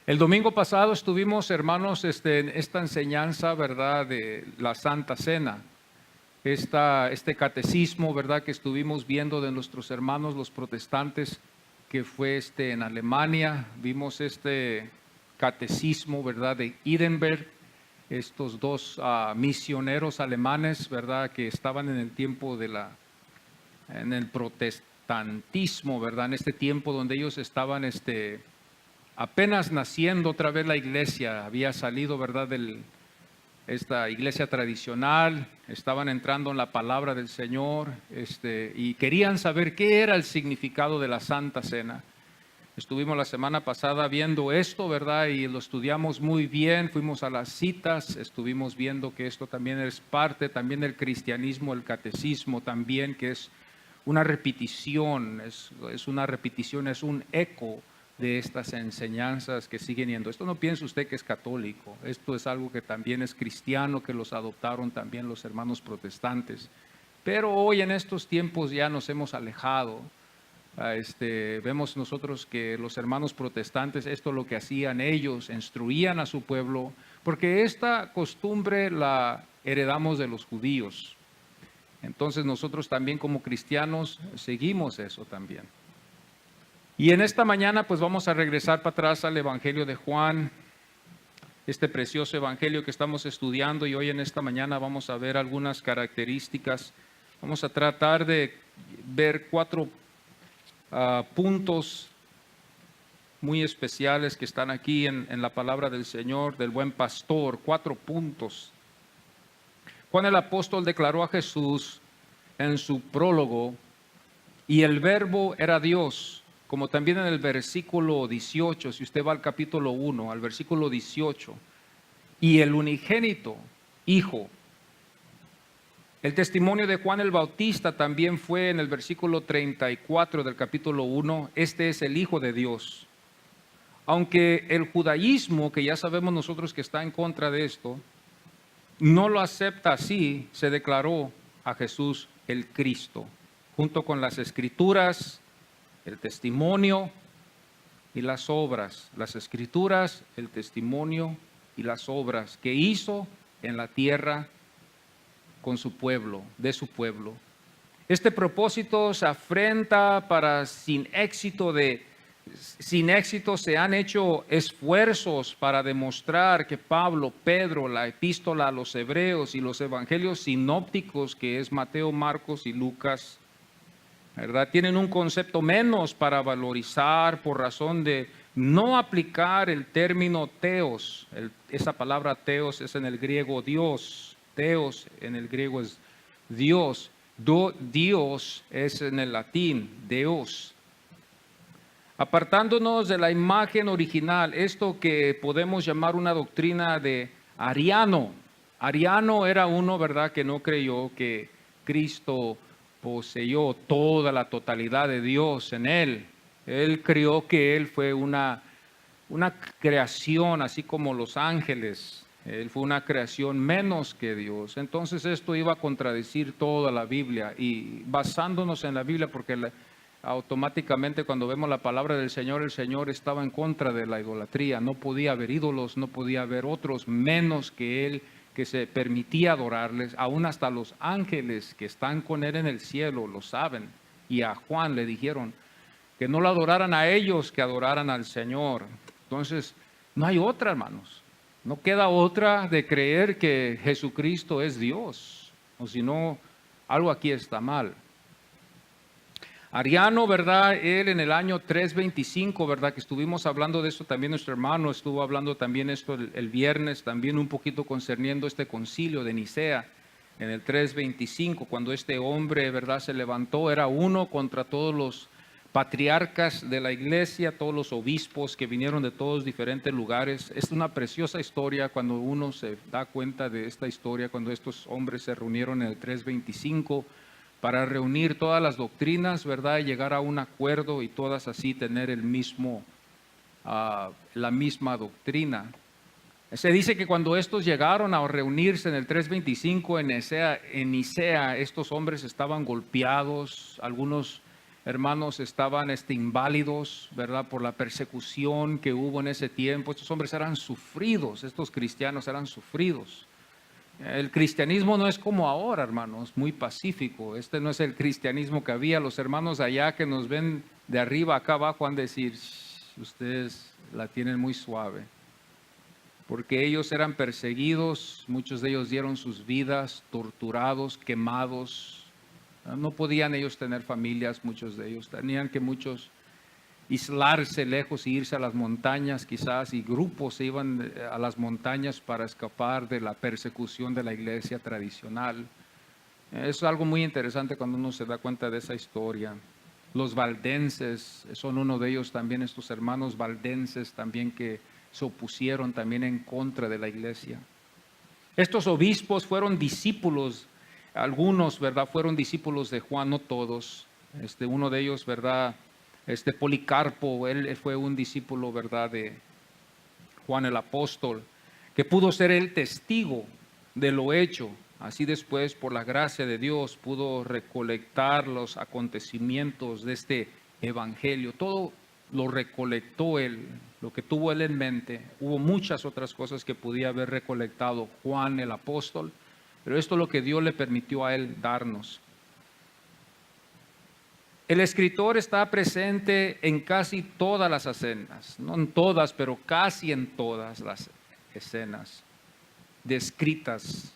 El domingo pasado estuvimos, hermanos, en esta enseñanza, ¿verdad?, de la Santa Cena. Este catecismo, ¿verdad?, que estuvimos viendo de nuestros hermanos los protestantes, que fue en Alemania. Vimos este catecismo, ¿verdad?, de Wittenberg, estos dos misioneros alemanes, ¿verdad?, que estaban en el tiempo en el protestantismo, ¿verdad?, en este tiempo donde ellos estaban apenas naciendo otra vez la iglesia. Había salido, ¿verdad?, esta iglesia tradicional, estaban entrando en la palabra del Señor, y querían saber qué era el significado de la Santa Cena. Estuvimos la semana pasada viendo esto, ¿verdad?, y lo estudiamos muy bien, fuimos a las citas, estuvimos viendo que esto también es parte también del cristianismo, el catecismo también, que es una repetición, es una repetición, es un eco de estas enseñanzas que siguen yendo. Esto no piense usted que es católico, esto es algo que también es cristiano, que los adoptaron también los hermanos protestantes. Pero hoy en estos tiempos ya nos hemos alejado. Vemos nosotros que los hermanos protestantes, esto es lo que hacían ellos, instruían a su pueblo, porque esta costumbre la heredamos de los judíos. Entonces nosotros también como cristianos seguimos eso también. Y en esta mañana pues vamos a regresar para atrás al Evangelio de Juan, este precioso Evangelio que estamos estudiando, y hoy en esta mañana vamos a ver algunas características. Vamos a tratar de ver cuatro puntos muy especiales que están aquí en la palabra del Señor, del buen pastor. 4 puntos. Juan el apóstol declaró a Jesús en su prólogo: y el verbo era Dios. Como también en el versículo 18, si usted va al capítulo 1, al versículo 18, y el unigénito Hijo. El testimonio de Juan el Bautista también fue en el versículo 34 del capítulo 1, este es el Hijo de Dios. Aunque el judaísmo, que ya sabemos nosotros que está en contra de esto, no lo acepta así, se declaró a Jesús el Cristo, junto con las escrituras, el testimonio y las obras. Las escrituras, el testimonio y las obras que hizo en la tierra con su pueblo, de su pueblo. Este propósito se afrenta para sin éxito se han hecho esfuerzos para demostrar que Pablo, Pedro, la epístola a los hebreos y los evangelios sinópticos, que es Mateo, Marcos y Lucas, ¿verdad?, tienen un concepto menos para valorizar por razón de no aplicar el término teos. Esa palabra teos es en el griego Dios. Teos en el griego es Dios. Dios es en el latín Deus. Apartándonos de la imagen original, esto que podemos llamar una doctrina de ariano. Ariano era uno, ¿verdad?, que no creyó que Cristo poseyó toda la totalidad de Dios en él. Él creyó que él fue una creación, así como los ángeles. Él fue una creación menos que Dios. Entonces esto iba a contradecir toda la Biblia, y basándonos en la Biblia, porque automáticamente cuando vemos la palabra del Señor, el Señor estaba en contra de la idolatría. No podía haber ídolos, no podía haber otros menos que Él, que se permitía adorarles. Aún hasta los ángeles que están con Él en el cielo lo saben. Y a Juan le dijeron que no lo adoraran a ellos, que adoraran al Señor. Entonces, no hay otra, hermanos. No queda otra de creer que Jesucristo es Dios. O si no, algo aquí está mal. Ariano, ¿verdad? Él en el año 325, ¿verdad?, que estuvimos hablando de esto también, nuestro hermano estuvo hablando también esto el viernes, también un poquito concerniendo este concilio de Nicea, en el 325, cuando este hombre, ¿verdad?, se levantó, era uno contra todos los patriarcas de la iglesia, todos los obispos que vinieron de todos diferentes lugares. Es una preciosa historia cuando uno se da cuenta de esta historia, cuando estos hombres se reunieron en el 325, para reunir todas las doctrinas, ¿verdad?, y llegar a un acuerdo, y todas así tener la misma doctrina. Se dice que cuando estos llegaron a reunirse en el 325 en Nicea, estos hombres estaban golpeados, algunos hermanos, estaban inválidos, ¿verdad? Por la persecución que hubo en ese tiempo. Estos hombres eran sufridos, estos cristianos eran sufridos. El cristianismo no es como ahora, hermanos, muy pacífico. Este no es el cristianismo que había. Los hermanos allá que nos ven de arriba acá abajo han de decir, ustedes la tienen muy suave. Porque ellos eran perseguidos, muchos de ellos dieron sus vidas, torturados, quemados. No podían ellos tener familias, muchos de ellos. Tenían que muchos aislarse lejos e irse a las montañas quizás, y grupos se iban a las montañas para escapar de la persecución de la iglesia tradicional. Es algo muy interesante cuando uno se da cuenta de esa historia. Los valdenses son uno de ellos también, estos hermanos valdenses también que se opusieron también en contra de la iglesia. Estos obispos fueron discípulos, algunos, ¿verdad? Fueron discípulos de Juan, no todos. Uno de ellos, ¿verdad? Policarpo, él fue un discípulo, ¿verdad? De Juan el apóstol, que pudo ser el testigo de lo hecho. Así después, por la gracia de Dios, pudo recolectar los acontecimientos de este evangelio. Todo lo recolectó él, lo que tuvo él en mente. Hubo muchas otras cosas que podía haber recolectado Juan el apóstol, pero esto es lo que Dios le permitió a él darnos. El escritor está presente en casi todas las escenas, no en todas, pero casi en todas las escenas descritas.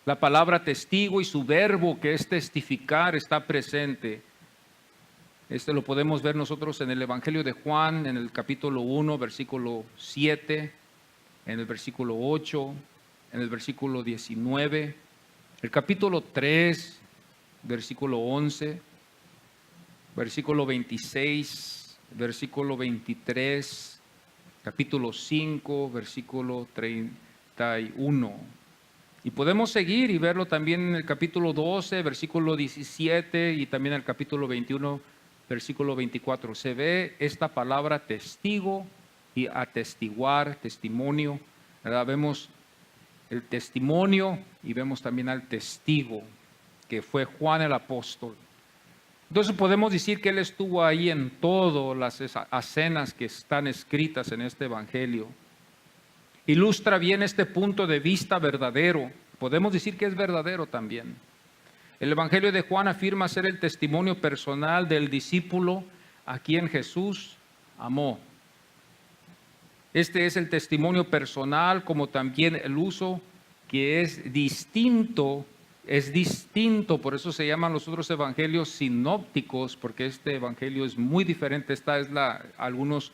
La palabra testigo y su verbo, que es testificar, está presente. Lo podemos ver nosotros en el Evangelio de Juan, en el capítulo 1, versículo 7, en el versículo 8, en el versículo 19, el capítulo 3, versículo 11, versículo 26, versículo 23, capítulo 5, versículo 31. Y podemos seguir y verlo también en el capítulo 12, versículo 17, y también en el capítulo 21, versículo 24, se ve esta palabra testigo y atestiguar, testimonio, ¿verdad? Vemos el testimonio y vemos también al testigo, que fue Juan el apóstol. Entonces podemos decir que él estuvo ahí en todas las escenas que están escritas en este evangelio. Ilustra bien este punto de vista verdadero. Podemos decir que es verdadero también. El Evangelio de Juan afirma ser el testimonio personal del discípulo a quien Jesús amó. Este es el testimonio personal, como también el uso que es distinto, por eso se llaman los otros evangelios sinópticos, porque este evangelio es muy diferente. Algunos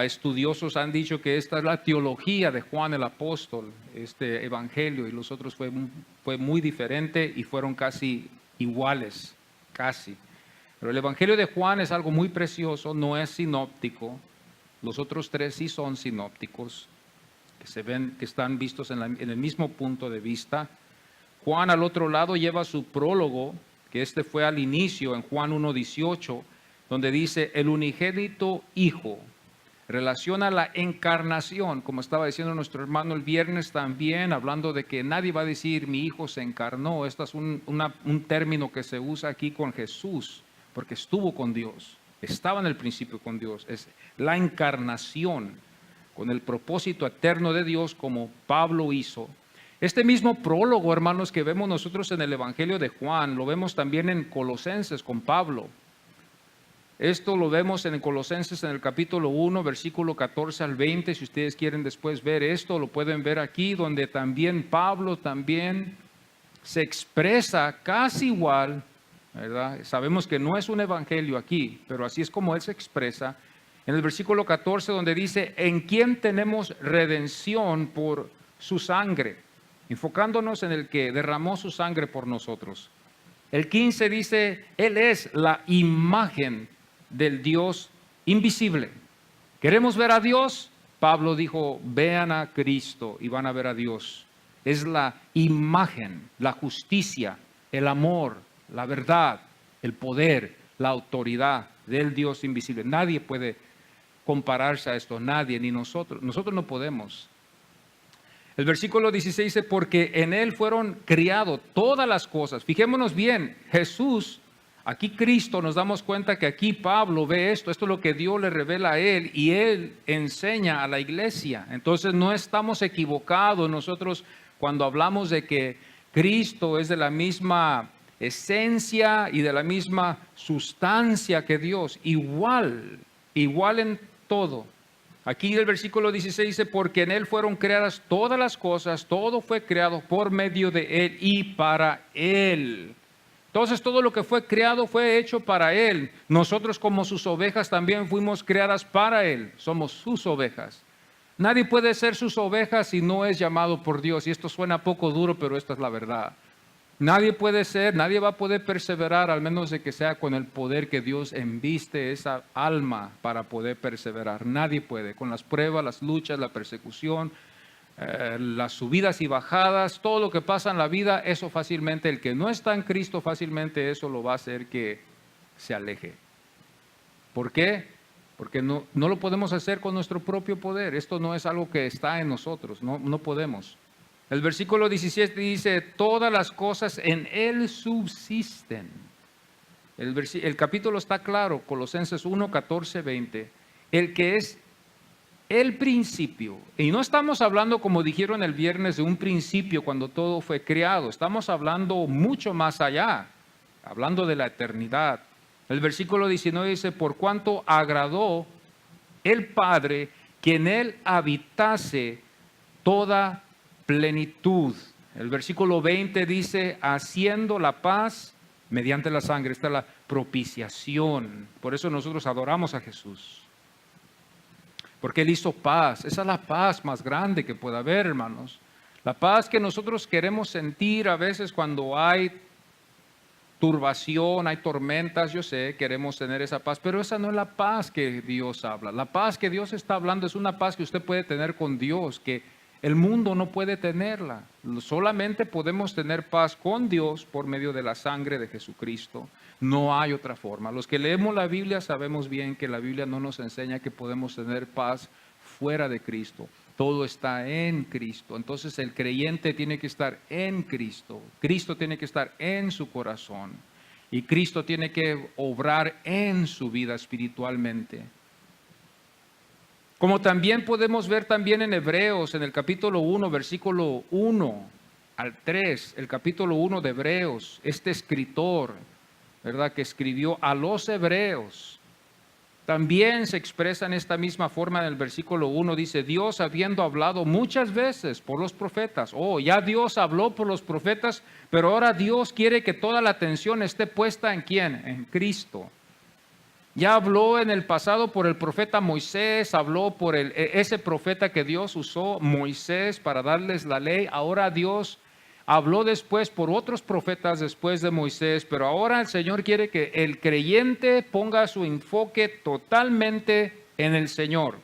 estudiosos han dicho que esta es la teología de Juan el apóstol, este evangelio, y los otros fue muy diferente y fueron casi iguales, casi. Pero el evangelio de Juan es algo muy precioso, no es sinóptico. Los otros tres sí son sinópticos, que están vistos en el mismo punto de vista. Juan al otro lado lleva su prólogo, que fue al inicio en Juan 1:18, donde dice el unigénito Hijo. Relaciona la encarnación, como estaba diciendo nuestro hermano el viernes también, hablando de que nadie va a decir mi hijo se encarnó. Este es un término que se usa aquí con Jesús, porque estuvo con Dios, estaba en el principio con Dios. Es la encarnación, con el propósito eterno de Dios, como Pablo hizo. Este mismo prólogo, hermanos, que vemos nosotros en el Evangelio de Juan, lo vemos también en Colosenses con Pablo. Esto lo vemos en Colosenses en el capítulo 1, versículo 14 al 20. Si ustedes quieren después ver esto, lo pueden ver aquí, donde también Pablo también se expresa casi igual, ¿verdad? Sabemos que no es un evangelio aquí, pero así es como él se expresa. En el versículo 14, donde dice, en quien tenemos redención por su sangre, enfocándonos en el que derramó su sangre por nosotros. El 15 dice, él es la imagen del Dios invisible. ¿Queremos ver a Dios? Pablo dijo, vean a Cristo y van a ver a Dios. Es la imagen, la justicia, el amor, la verdad, el poder, la autoridad del Dios invisible. Nadie puede compararse a esto, nadie, ni nosotros. Nosotros no podemos. El versículo 16 dice, porque en Él fueron criadas todas las cosas. Fijémonos bien, Jesús Aquí Cristo, nos damos cuenta que aquí Pablo ve esto es lo que Dios le revela a él y él enseña a la iglesia. Entonces no estamos equivocados nosotros cuando hablamos de que Cristo es de la misma esencia y de la misma sustancia que Dios, igual en todo. Aquí el versículo 16 dice, porque en Él fueron creadas todas las cosas, todo fue creado por medio de Él y para Él. Entonces todo lo que fue creado fue hecho para Él. Nosotros como sus ovejas también fuimos creadas para Él, somos sus ovejas. Nadie puede ser sus ovejas si no es llamado por Dios, y esto suena poco duro, pero esta es la verdad. Nadie va a poder perseverar al menos de que sea con el poder que Dios embiste esa alma para poder perseverar. Nadie puede, con las pruebas, las luchas, la persecución, las subidas y bajadas, todo lo que pasa en la vida, eso fácilmente, el que no está en Cristo, fácilmente eso lo va a hacer que se aleje. ¿Por qué? Porque no lo podemos hacer con nuestro propio poder. Esto no es algo que está en nosotros, no podemos. El versículo 17 dice, todas las cosas en Él subsisten. El capítulo está claro, Colosenses 1, 14, 20. El que es el principio. Y no estamos hablando, como dijeron el viernes, de un principio cuando todo fue creado. Estamos hablando mucho más allá, hablando de la eternidad. El versículo 19 dice, por cuanto agradó el Padre que en Él habitase toda plenitud. El versículo 20 dice, haciendo la paz mediante la sangre. Esta es la propiciación. Por eso nosotros adoramos a Jesús. Porque Él hizo paz. Esa es la paz más grande que pueda haber, hermanos. La paz que nosotros queremos sentir a veces cuando hay turbación, hay tormentas, yo sé, queremos tener esa paz, pero esa no es la paz que Dios habla. La paz que Dios está hablando es una paz que usted puede tener con Dios, que el mundo no puede tenerla. Solamente podemos tener paz con Dios por medio de la sangre de Jesucristo. No hay otra forma. Los que leemos la Biblia sabemos bien que la Biblia no nos enseña que podemos tener paz fuera de Cristo. Todo está en Cristo. Entonces el creyente tiene que estar en Cristo. Cristo tiene que estar en su corazón. Y Cristo tiene que obrar en su vida espiritualmente. Como también podemos ver también en Hebreos, en el capítulo 1, versículo 1 al 3, el capítulo 1 de Hebreos, este escritor, ¿verdad?, que escribió a los hebreos, también se expresa en esta misma forma en el versículo 1, dice, Dios habiendo hablado muchas veces por los profetas, ya Dios habló por los profetas, pero ahora Dios quiere que toda la atención esté puesta ¿en quién? En Cristo. Ya habló en el pasado por el profeta Moisés, habló por ese profeta que Dios usó, Moisés, para darles la ley. Ahora Dios habló después por otros profetas después de Moisés, pero ahora el Señor quiere que el creyente ponga su enfoque totalmente en el Señor.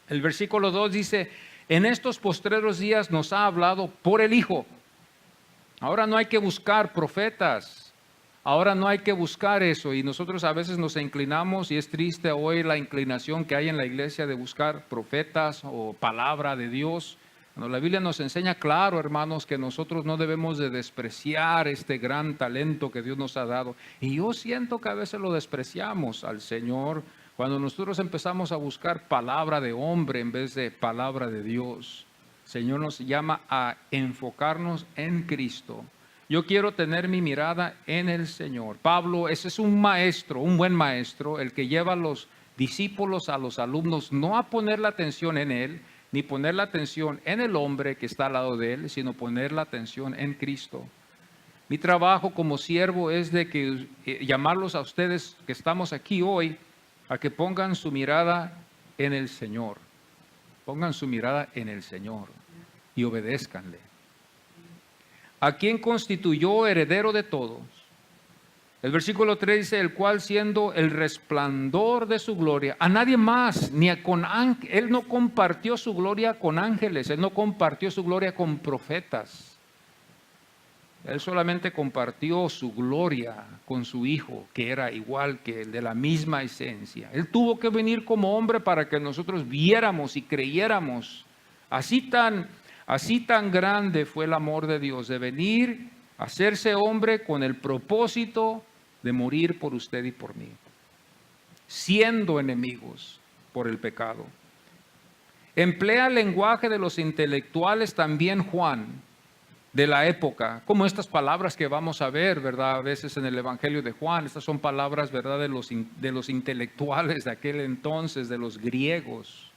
El versículo 2 dice, en estos postreros días nos ha hablado por el Hijo. Ahora no hay que buscar profetas. Ahora no hay que buscar eso, y nosotros a veces nos inclinamos, y es triste hoy la inclinación que hay en la iglesia de buscar profetas o palabra de Dios. Cuando la Biblia nos enseña claro, hermanos, que nosotros no debemos de despreciar este gran talento que Dios nos ha dado. Y yo siento que a veces lo despreciamos al Señor cuando nosotros empezamos a buscar palabra de hombre en vez de palabra de Dios. El Señor nos llama a enfocarnos en Cristo. Yo quiero tener mi mirada en el Señor. Pablo, ese es un maestro, un buen maestro, el que lleva a los discípulos, a los alumnos, no a poner la atención en él, ni poner la atención en el hombre que está al lado de él, sino poner la atención en Cristo. Mi trabajo como siervo es de que llamarlos a ustedes que estamos aquí hoy, a que pongan su mirada en el Señor. Pongan su mirada en el Señor y obedézcanle. ¿A quien constituyó heredero de todos? El versículo 3 dice, el cual siendo el resplandor de su gloria, a nadie más, él no compartió su gloria con ángeles, él no compartió su gloria con profetas. Él solamente compartió su gloria con su Hijo, que era igual que él, de la misma esencia. Él tuvo que venir como hombre para que nosotros viéramos y creyéramos. Así tan grande fue el amor de Dios, de venir, hacerse hombre con el propósito de morir por usted y por mí, siendo enemigos por el pecado. Emplea el lenguaje de los intelectuales también Juan, de la época, como estas palabras que vamos a ver, ¿verdad? A veces en el Evangelio de Juan, estas son palabras, ¿verdad? De los intelectuales de aquel entonces, de los griegos,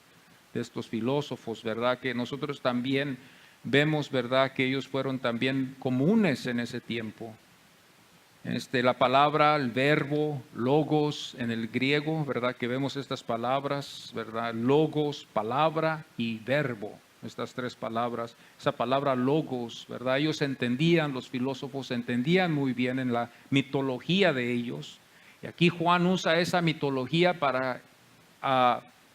de estos filósofos, ¿verdad? Que nosotros también vemos, ¿verdad? Que ellos fueron también comunes en ese tiempo. La palabra, el verbo, logos en el griego, ¿verdad? Que vemos estas palabras, ¿verdad? Logos, palabra y verbo. Estas tres palabras, esa palabra logos, ¿verdad? Ellos entendían, los filósofos entendían muy bien en la mitología de ellos. Y aquí Juan usa esa mitología para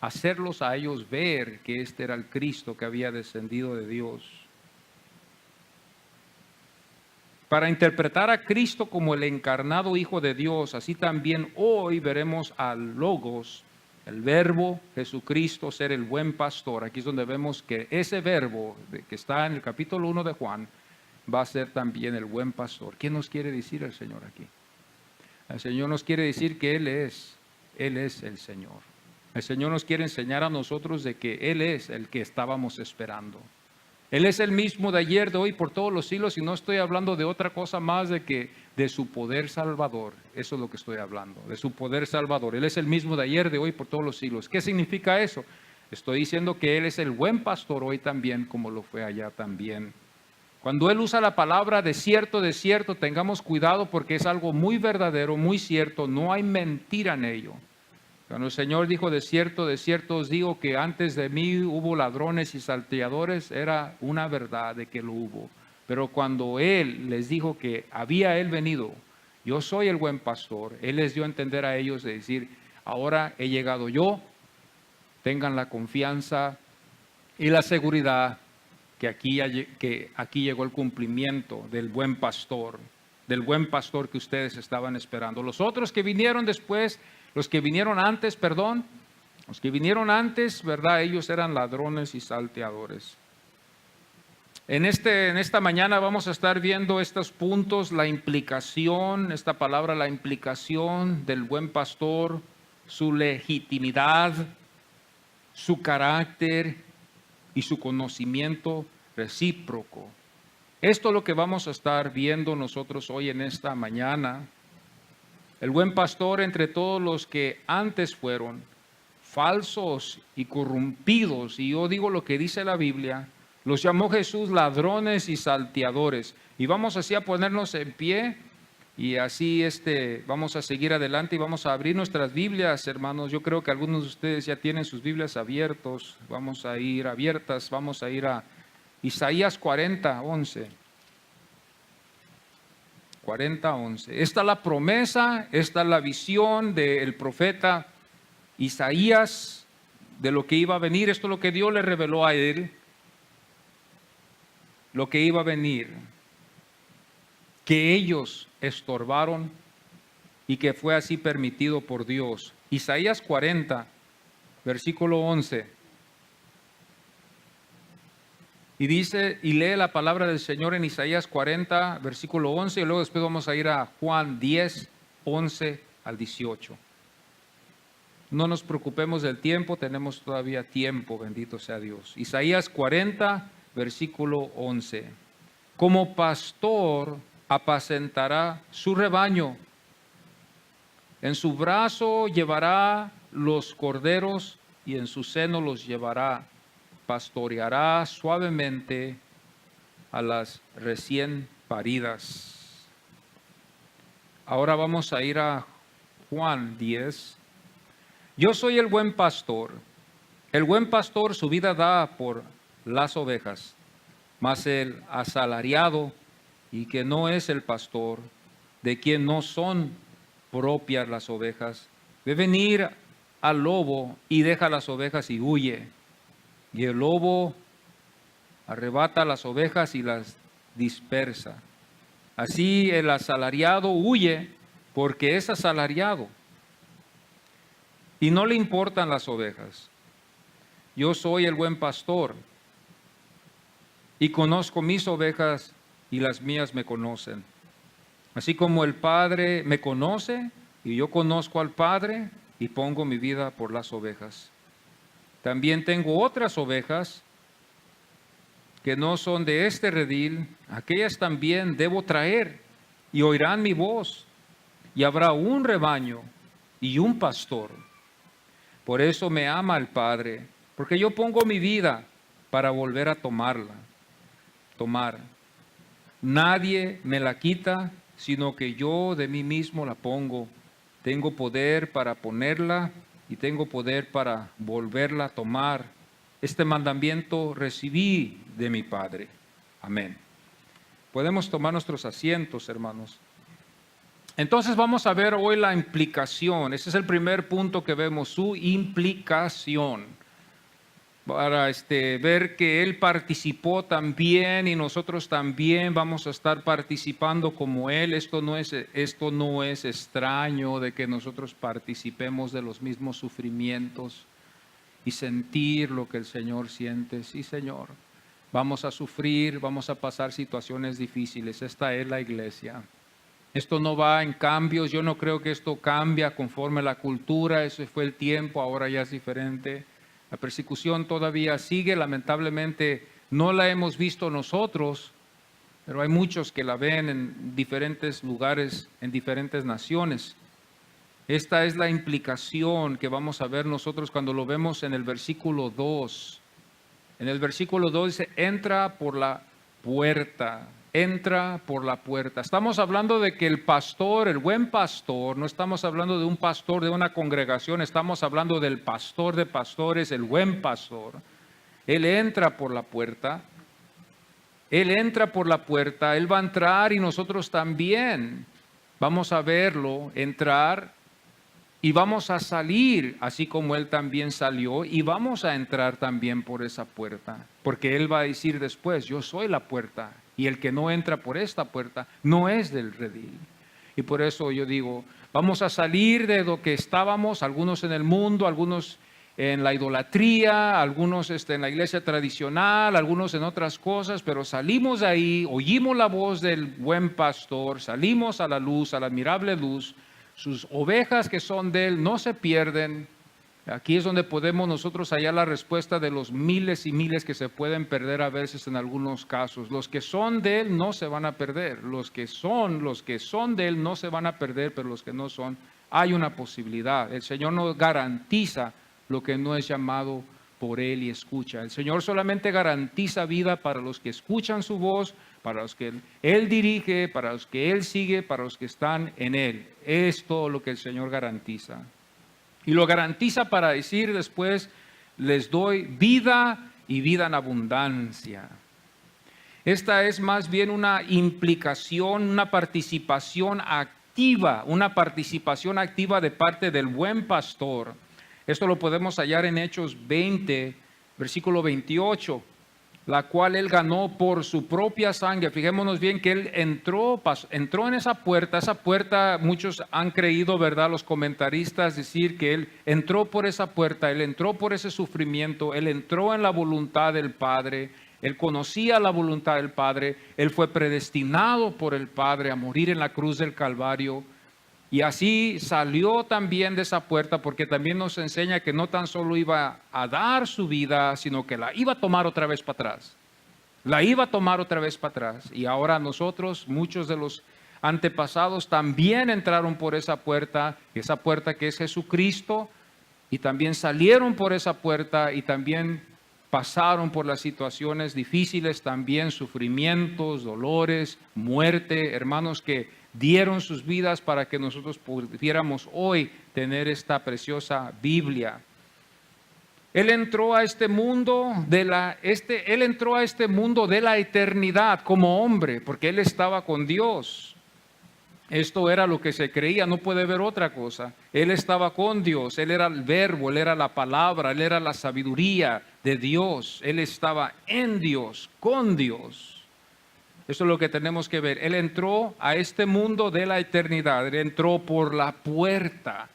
hacerlos a ellos ver que este era el Cristo que había descendido de Dios. Para interpretar a Cristo como el encarnado Hijo de Dios, así también hoy veremos al Logos, el verbo Jesucristo, ser el buen pastor. Aquí es donde vemos que ese verbo que está en el capítulo 1 de Juan va a ser también el buen pastor. ¿Qué nos quiere decir el Señor aquí? El Señor nos quiere decir que Él es el Señor. El Señor nos quiere enseñar a nosotros de que Él es el que estábamos esperando. Él es el mismo de ayer, de hoy, por todos los siglos, y no estoy hablando de otra cosa más de su poder salvador. Eso es lo que estoy hablando, de su poder salvador. Él es el mismo de ayer, de hoy, por todos los siglos. ¿Qué significa eso? Estoy diciendo que Él es el buen pastor hoy también, como lo fue allá también. Cuando Él usa la palabra de cierto, tengamos cuidado porque es algo muy verdadero, muy cierto, no hay mentira en ello. Cuando el Señor dijo de cierto os digo que antes de mí hubo ladrones y salteadores, era una verdad de que lo hubo. Pero cuando Él les dijo que había Él venido, yo soy el buen pastor, Él les dio a entender a ellos de decir, ahora he llegado yo, tengan la confianza y la seguridad que aquí llegó el cumplimiento del buen pastor que ustedes estaban esperando. Los otros que vinieron después, los que vinieron antes, ¿verdad? Ellos eran ladrones y salteadores. En esta mañana vamos a estar viendo estos puntos, la implicación, esta palabra, la implicación del buen pastor, su legitimidad, su carácter y su conocimiento recíproco. Esto es lo que vamos a estar viendo nosotros hoy en esta mañana. El buen pastor entre todos los que antes fueron falsos y corrompidos, y yo digo lo que dice la Biblia, los llamó Jesús ladrones y salteadores. Y vamos así a ponernos en pie y así vamos a seguir adelante y vamos a abrir nuestras Biblias, hermanos. Yo creo que algunos de ustedes ya tienen sus Biblias abiertas. Vamos a ir a Isaías 40:11. 40:11. Esta es la promesa, esta es la visión del profeta Isaías de lo que iba a venir. Esto es lo que Dios le reveló a él, lo que iba a venir, que ellos estorbaron y que fue así permitido por Dios. Isaías 40, versículo 11. Y dice, y lee la palabra del Señor en Isaías 40, versículo 11, y luego después vamos a ir a Juan 10, 11 al 18. No nos preocupemos del tiempo, tenemos todavía tiempo, bendito sea Dios. Isaías 40, versículo 11. Como pastor apacentará su rebaño, en su brazo llevará los corderos y en su seno los llevará. Pastoreará suavemente a las recién paridas. Ahora vamos a ir a Juan 10. Yo soy el buen pastor. El buen pastor su vida da por las ovejas, mas el asalariado y que no es el pastor, de quien no son propias las ovejas, ve venir al lobo y deja las ovejas y huye. Y el lobo arrebata las ovejas y las dispersa. Así el asalariado huye porque es asalariado y no le importan las ovejas. Yo soy el buen pastor y conozco mis ovejas y las mías me conocen. Así como el Padre me conoce y yo conozco al Padre y pongo mi vida por las ovejas. También tengo otras ovejas que no son de este redil, aquellas también debo traer y oirán mi voz, y habrá un rebaño y un pastor. Por eso me ama el Padre, porque yo pongo mi vida para volver a tomar. Nadie me la quita, sino que yo de mí mismo la pongo. Tengo poder para ponerla y tengo poder para volverla a tomar. Este mandamiento recibí de mi Padre. Amén. Podemos tomar nuestros asientos, hermanos. Entonces vamos a ver hoy la implicación. Ese es el primer punto que vemos, su implicación. Para ver que Él participó también y nosotros también vamos a estar participando como Él. Esto no es extraño de que nosotros participemos de los mismos sufrimientos y sentir lo que el Señor siente. Sí, Señor, vamos a sufrir, vamos a pasar situaciones difíciles. Esta es la iglesia. Esto no va en cambios. Yo no creo que esto cambia conforme la cultura. Ese fue el tiempo, ahora ya es diferente. La persecución todavía sigue, lamentablemente no la hemos visto nosotros, pero hay muchos que la ven en diferentes lugares, en diferentes naciones. Esta es la implicación que vamos a ver nosotros cuando lo vemos en el versículo 2. En el versículo 2 dice, entra por la puerta. Entra por la puerta. Estamos hablando de que el pastor, el buen pastor, no estamos hablando de un pastor de una congregación, estamos hablando del pastor de pastores, el buen pastor. Él entra por la puerta. Él entra por la puerta, Él va a entrar y nosotros también vamos a verlo entrar y vamos a salir, así como Él también salió, y vamos a entrar también por esa puerta, porque Él va a decir después, yo soy la puerta. Y el que no entra por esta puerta no es del redil. Y por eso yo digo, vamos a salir de lo que estábamos, algunos en el mundo, algunos en la idolatría, algunos en la iglesia tradicional, algunos en otras cosas, pero salimos de ahí, oímos la voz del buen pastor, salimos a la luz, a la admirable luz. Sus ovejas que son de Él no se pierden. Aquí es donde podemos nosotros hallar la respuesta de los miles y miles que se pueden perder a veces en algunos casos. Los que son de Él no se van a perder. Los que son de Él no se van a perder, pero los que no son, hay una posibilidad. El Señor no garantiza lo que no es llamado por Él y escucha. El Señor solamente garantiza vida para los que escuchan su voz, para los que Él dirige, para los que Él sigue, para los que están en Él. Es todo lo que el Señor garantiza. Y lo garantiza para decir después, les doy vida y vida en abundancia. Esta es más bien una implicación, una participación activa de parte del buen pastor. Esto lo podemos hallar en Hechos 20, versículo 28. La cual Él ganó por su propia sangre. Fijémonos bien que Él entró en esa puerta muchos han creído, ¿verdad? Los comentaristas decir que Él entró por esa puerta, Él entró por ese sufrimiento, Él entró en la voluntad del Padre, Él conocía la voluntad del Padre, Él fue predestinado por el Padre a morir en la cruz del Calvario. Y así salió también de esa puerta, porque también nos enseña que no tan solo iba a dar su vida, sino que la iba a tomar otra vez para atrás. La iba a tomar otra vez para atrás. Y ahora nosotros, muchos de los antepasados también entraron por esa puerta que es Jesucristo, y también salieron por esa puerta y también pasaron por las situaciones difíciles, también sufrimientos, dolores, muerte, hermanos que dieron sus vidas para que nosotros pudiéramos hoy tener esta preciosa Biblia. Él entró a este mundo él entró a este mundo de la eternidad como hombre, porque Él estaba con Dios. Esto era lo que se creía, no puede haber otra cosa. Él estaba con Dios, Él era el verbo, Él era la palabra, Él era la sabiduría de Dios. Él estaba en Dios, con Dios. Eso es lo que tenemos que ver. Él entró a este mundo de la eternidad. Él entró por la puerta.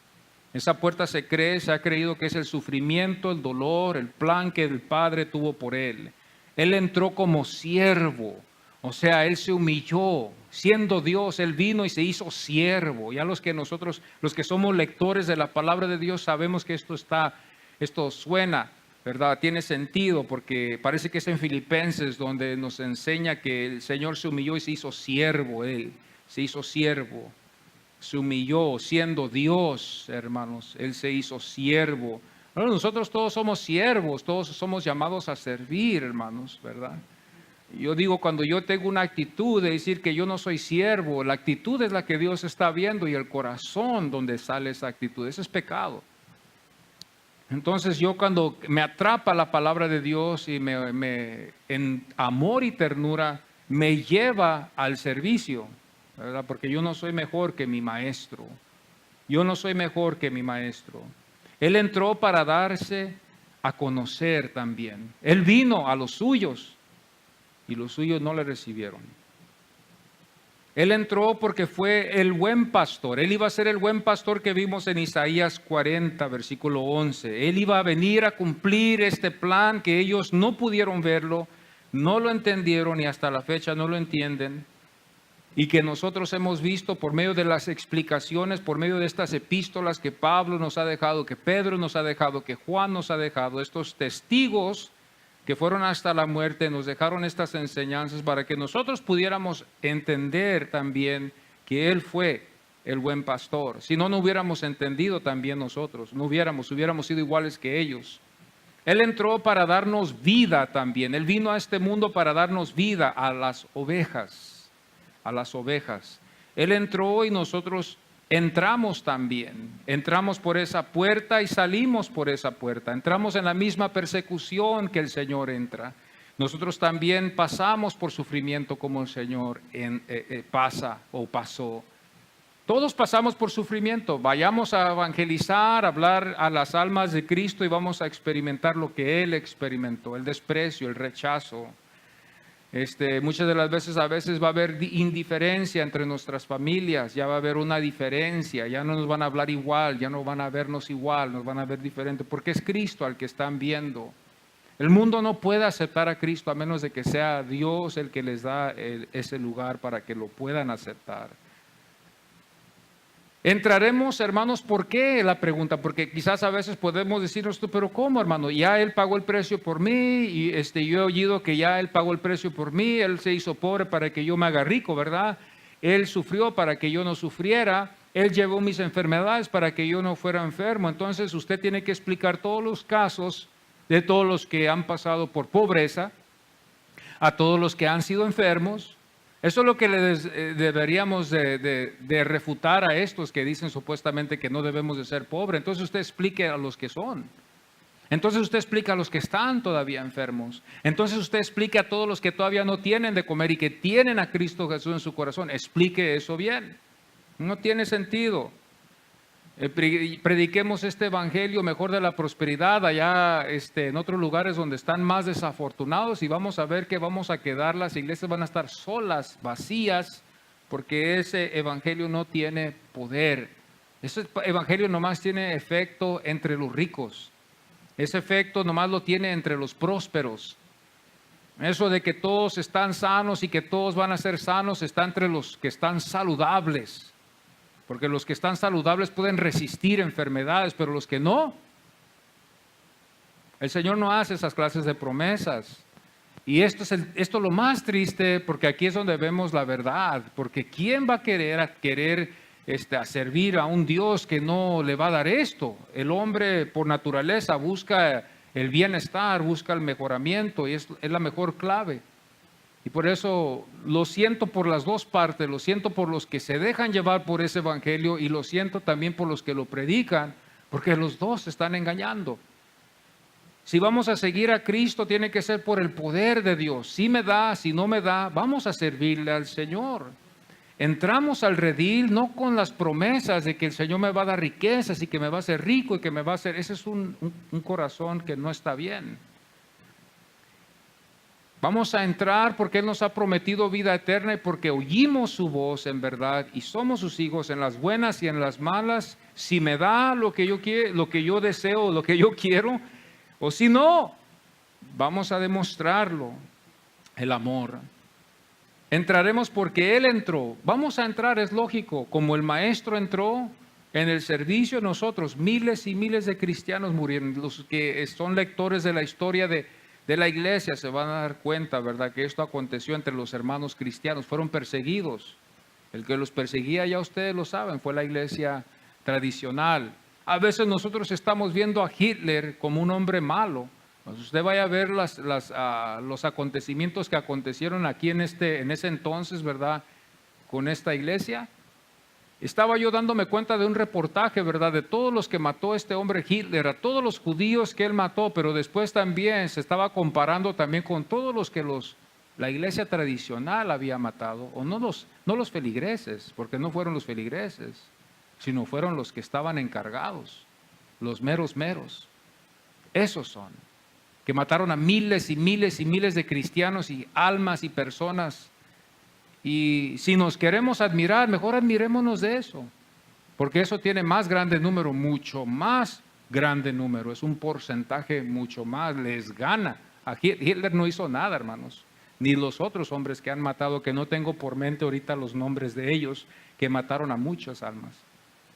Esa puerta se ha creído que es el sufrimiento, el dolor, el plan que el Padre tuvo por Él. Él entró como siervo, O sea, Él se humilló, siendo Dios, Él vino y se hizo siervo. Ya los que somos lectores de la palabra de Dios, sabemos que esto suena, ¿verdad? Tiene sentido, porque parece que es en Filipenses donde nos enseña que el Señor se humilló y se hizo siervo. Él se hizo siervo, se humilló siendo Dios, hermanos. Él se hizo siervo. Bueno, nosotros todos somos siervos, todos somos llamados a servir, hermanos, ¿verdad? Yo digo, cuando yo tengo una actitud de decir que yo no soy siervo, la actitud es la que Dios está viendo, y el corazón donde sale esa actitud, ese es pecado. Entonces yo, cuando me atrapa la palabra de Dios y en amor y ternura me lleva al servicio, ¿verdad? Porque yo no soy mejor que mi maestro. Yo no soy mejor que mi maestro. Él entró para darse a conocer también. Él vino a los suyos y los suyos no le recibieron. Él entró porque fue el buen pastor. Él iba a ser el buen pastor que vimos en Isaías 40, versículo 11. Él iba a venir a cumplir este plan que ellos no pudieron verlo, no lo entendieron y hasta la fecha no lo entienden. Y que nosotros hemos visto por medio de las explicaciones, por medio de estas epístolas que Pablo nos ha dejado, que Pedro nos ha dejado, que Juan nos ha dejado, estos testigos que fueron hasta la muerte, nos dejaron estas enseñanzas para que nosotros pudiéramos entender también que Él fue el buen pastor. Si no, no hubiéramos entendido también nosotros, hubiéramos sido iguales que ellos. Él entró para darnos vida también. Él vino a este mundo para darnos vida a las ovejas. Él entró y nosotros entramos también. Entramos por esa puerta y salimos por esa puerta. Entramos en la misma persecución que el Señor entra. Nosotros también pasamos por sufrimiento como el Señor pasa o pasó. Todos pasamos por sufrimiento. Vayamos a evangelizar, a hablar a las almas de Cristo y vamos a experimentar lo que Él experimentó, el desprecio, el rechazo. Muchas de las veces, va a haber indiferencia entre nuestras familias, ya va a haber una diferencia, ya no nos van a hablar igual, ya no van a vernos igual, nos van a ver diferente, porque es Cristo al que están viendo. El mundo no puede aceptar a Cristo a menos de que sea Dios el que les da ese lugar para que lo puedan aceptar. Entraremos, hermanos, ¿por qué? La pregunta, porque quizás a veces podemos decirnos, pero ¿cómo, hermano? Ya Él pagó el precio por mí, y yo he oído que ya Él pagó el precio por mí, Él se hizo pobre para que yo me haga rico, ¿verdad? Él sufrió para que yo no sufriera, Él llevó mis enfermedades para que yo no fuera enfermo. Entonces usted tiene que explicar todos los casos de todos los que han pasado por pobreza, a todos los que han sido enfermos. Eso es lo que deberíamos de refutar a estos que dicen supuestamente que no debemos de ser pobres. Entonces usted explique a los que son. Entonces usted explica a los que están todavía enfermos. Entonces usted explique a todos los que todavía no tienen de comer y que tienen a Cristo Jesús en su corazón. Explique eso bien. No tiene sentido. Prediquemos este evangelio mejor de la prosperidad allá en otros lugares donde están más desafortunados, y vamos a ver que vamos a quedar, las iglesias van a estar solas, vacías, porque ese evangelio no tiene poder. Ese evangelio nomás tiene efecto entre los ricos. Ese efecto nomás lo tiene entre los prósperos. Eso de que todos están sanos y que todos van a ser sanos está entre los que están saludables. Porque los que están saludables pueden resistir enfermedades, pero los que no, el Señor no hace esas clases de promesas. Y esto es lo más triste, porque aquí es donde vemos la verdad. Porque ¿quién va a querer a servir a un Dios que no le va a dar esto? El hombre por naturaleza busca el bienestar, busca el mejoramiento, y es la mejor clave. Y por eso lo siento por las dos partes, lo siento por los que se dejan llevar por ese evangelio y lo siento también por los que lo predican, porque los dos están engañando. Si vamos a seguir a Cristo, tiene que ser por el poder de Dios. Si me da, si no me da, vamos a servirle al Señor. Entramos al redil no con las promesas de que el Señor me va a dar riquezas y que me va a hacer rico y que me va a hacer... Ese es un corazón que no está bien. Vamos a entrar porque Él nos ha prometido vida eterna y porque oímos su voz en verdad y somos sus hijos en las buenas y en las malas. Si me da lo que yo quiero, lo que yo deseo, lo que yo quiero, o si no, vamos a demostrarlo, el amor. Entraremos porque Él entró. Vamos a entrar, es lógico. Como el Maestro entró en el servicio, nosotros, miles y miles de cristianos murieron. Los que son lectores de la historia de la iglesia se van a dar cuenta, ¿verdad?, que esto aconteció entre los hermanos cristianos. Fueron perseguidos. El que los perseguía, ya ustedes lo saben, fue la iglesia tradicional. A veces nosotros estamos viendo a Hitler como un hombre malo. Pues usted vaya a ver los acontecimientos que acontecieron aquí en ese entonces, ¿verdad?, con esta iglesia. Estaba yo dándome cuenta de un reportaje, ¿verdad?, de todos los que mató este hombre Hitler, a todos los judíos que él mató, pero después también se estaba comparando también con todos los que la iglesia tradicional había matado, o no los feligreses, porque no fueron los feligreses, sino fueron los que estaban encargados, los meros. Esos son, que mataron a miles y miles y miles de cristianos y almas y personas. Y si nos queremos admirar, mejor admirémonos de eso, porque eso tiene más grande número, mucho más grande número, es un porcentaje mucho más, les gana. Hitler no hizo nada, hermanos, ni los otros hombres que han matado, que no tengo por mente ahorita los nombres de ellos, que mataron a muchas almas.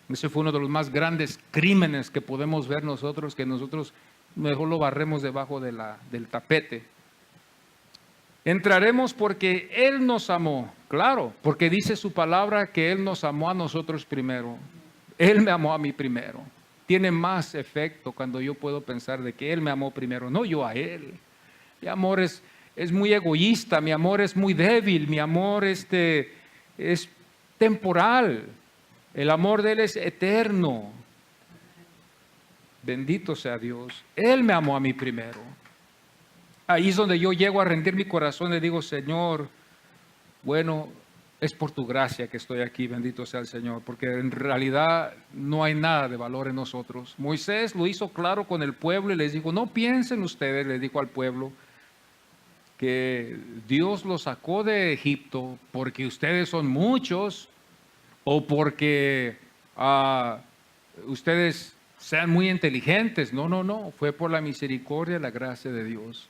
Ese fue uno de los más grandes crímenes que podemos ver nosotros, que nosotros mejor lo barremos debajo del tapete. Entraremos porque Él nos amó, claro, porque dice su palabra que Él nos amó a nosotros primero. Él me amó a mí primero. Tiene más efecto cuando yo puedo pensar de que Él me amó primero, no yo a Él. Mi amor es muy egoísta, mi amor es muy débil, mi amor es temporal. El amor de Él es eterno. Bendito sea Dios. Él me amó a mí primero. Ahí es donde yo llego a rendir mi corazón y digo, Señor, bueno, es por tu gracia que estoy aquí, bendito sea el Señor, porque en realidad no hay nada de valor en nosotros. Moisés lo hizo claro con el pueblo y les dijo, no piensen ustedes, les dijo al pueblo, que Dios los sacó de Egipto porque ustedes son muchos o porque ustedes sean muy inteligentes. No, fue por la misericordia y la gracia de Dios.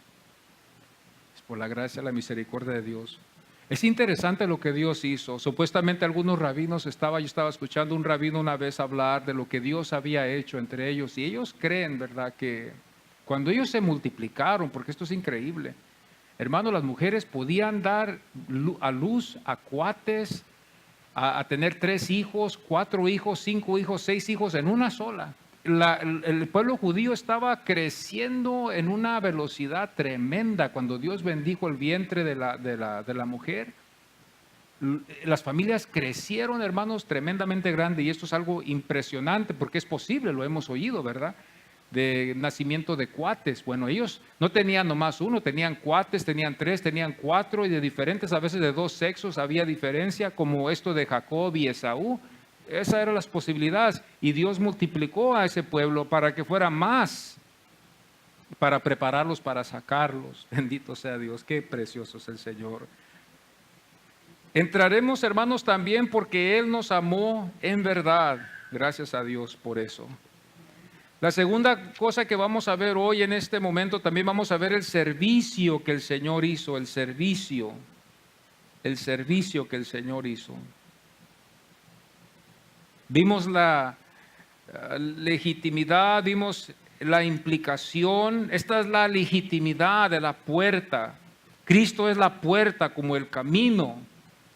Por la gracia y la misericordia de Dios. Es interesante lo que Dios hizo. Supuestamente algunos rabinos, yo estaba escuchando un rabino una vez hablar de lo que Dios había hecho entre ellos, y ellos creen, ¿verdad?, que cuando ellos se multiplicaron, porque esto es increíble, hermano, las mujeres podían dar a luz a cuates, a tener 3 hijos, 4 hijos, 5 hijos, 6 hijos en una sola. El pueblo judío estaba creciendo en una velocidad tremenda cuando Dios bendijo el vientre de la mujer. Las familias crecieron, hermanos, tremendamente grande, y esto es algo impresionante porque es posible, lo hemos oído, ¿verdad?, de nacimiento de cuates. Bueno, ellos no tenían nomás uno, tenían cuates, tenían 3, tenían 4, y de diferentes, a veces de 2 sexos había diferencia, como esto de Jacob y Esaú. Esas eran las posibilidades, y Dios multiplicó a ese pueblo para que fuera más, para prepararlos para sacarlos. Bendito sea Dios, qué precioso es el Señor. Entraremos, hermanos, también porque Él nos amó en verdad. Gracias a Dios por eso. La segunda cosa que vamos a ver hoy en este momento, también vamos a ver el servicio que el Señor hizo, el servicio que el Señor hizo. Vimos la legitimidad, vimos la implicación. Esta es la legitimidad de la puerta. Cristo es la puerta, como el camino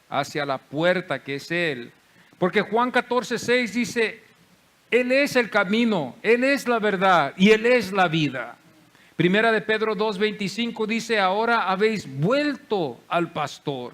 hacia la puerta que es Él. Porque Juan 14:6 dice, Él es el camino, Él es la verdad y Él es la vida. Primera de Pedro 2:25 dice, ahora habéis vuelto al pastor.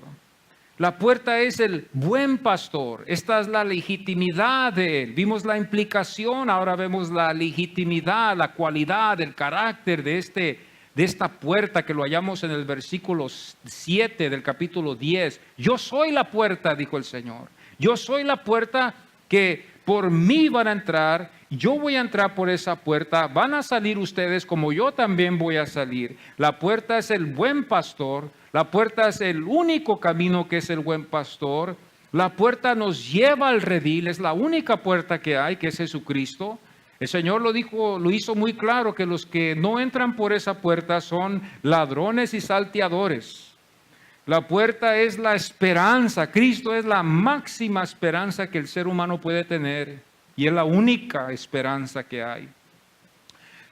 La puerta es el buen pastor. Esta es la legitimidad de Él. Vimos la implicación, ahora vemos la legitimidad, la cualidad, el carácter de esta puerta que lo hallamos en el versículo 7 del capítulo 10. Yo soy la puerta, dijo el Señor. Yo soy la puerta que por mí van a entrar. Yo voy a entrar por esa puerta. Van a salir ustedes como yo también voy a salir. La puerta es el buen pastor. La puerta es el único camino que es el buen pastor. La puerta nos lleva al redil. Es la única puerta que hay, que es Jesucristo. El Señor lo dijo, lo hizo muy claro, que los que no entran por esa puerta son ladrones y salteadores. La puerta es la esperanza. Cristo es la máxima esperanza que el ser humano puede tener y es la única esperanza que hay.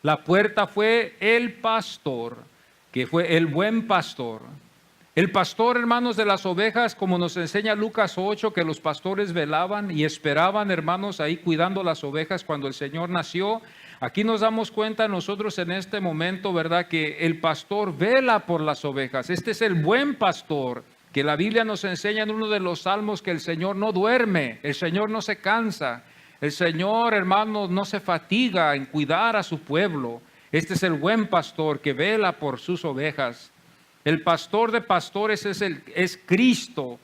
La puerta fue el pastor, que fue el buen pastor. El pastor, hermanos, de las ovejas, como nos enseña Lucas 8, que los pastores velaban y esperaban, hermanos, ahí cuidando las ovejas cuando el Señor nació. Aquí nos damos cuenta nosotros en este momento, ¿verdad?, que el pastor vela por las ovejas. Este es el buen pastor, que la Biblia nos enseña en uno de los salmos que el Señor no duerme, el Señor no se cansa. El Señor, hermanos, no se fatiga en cuidar a su pueblo. Este es el buen pastor que vela por sus ovejas. El pastor de pastores es Cristo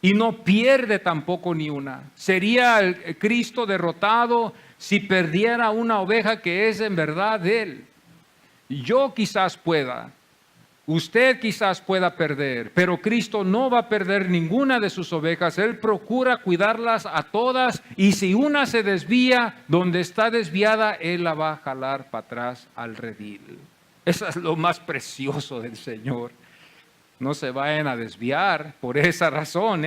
y no pierde tampoco ni una. Sería el Cristo derrotado si perdiera una oveja que es en verdad de Él. Yo quizás pueda. Usted quizás pueda perder, pero Cristo no va a perder ninguna de sus ovejas. Él procura cuidarlas a todas y si una se desvía, donde está desviada, Él la va a jalar para atrás al redil. Eso es lo más precioso del Señor. No se vayan a desviar por esa razón,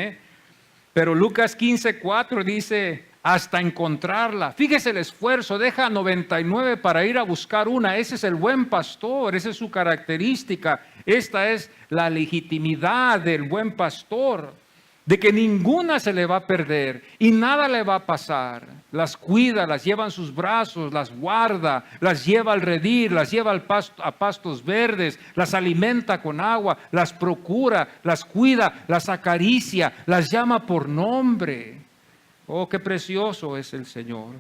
Pero Lucas 15:4 dice, hasta encontrarla. Fíjese el esfuerzo, deja 99 para ir a buscar una. Ese es el buen pastor, esa es su característica. Esta es la legitimidad del buen pastor, de que ninguna se le va a perder y nada le va a pasar. Las cuida, las lleva en sus brazos, las guarda, las lleva al redil, las lleva a pastos verdes, las alimenta con agua, las procura, las cuida, las acaricia, las llama por nombre. Oh, qué precioso es el Señor.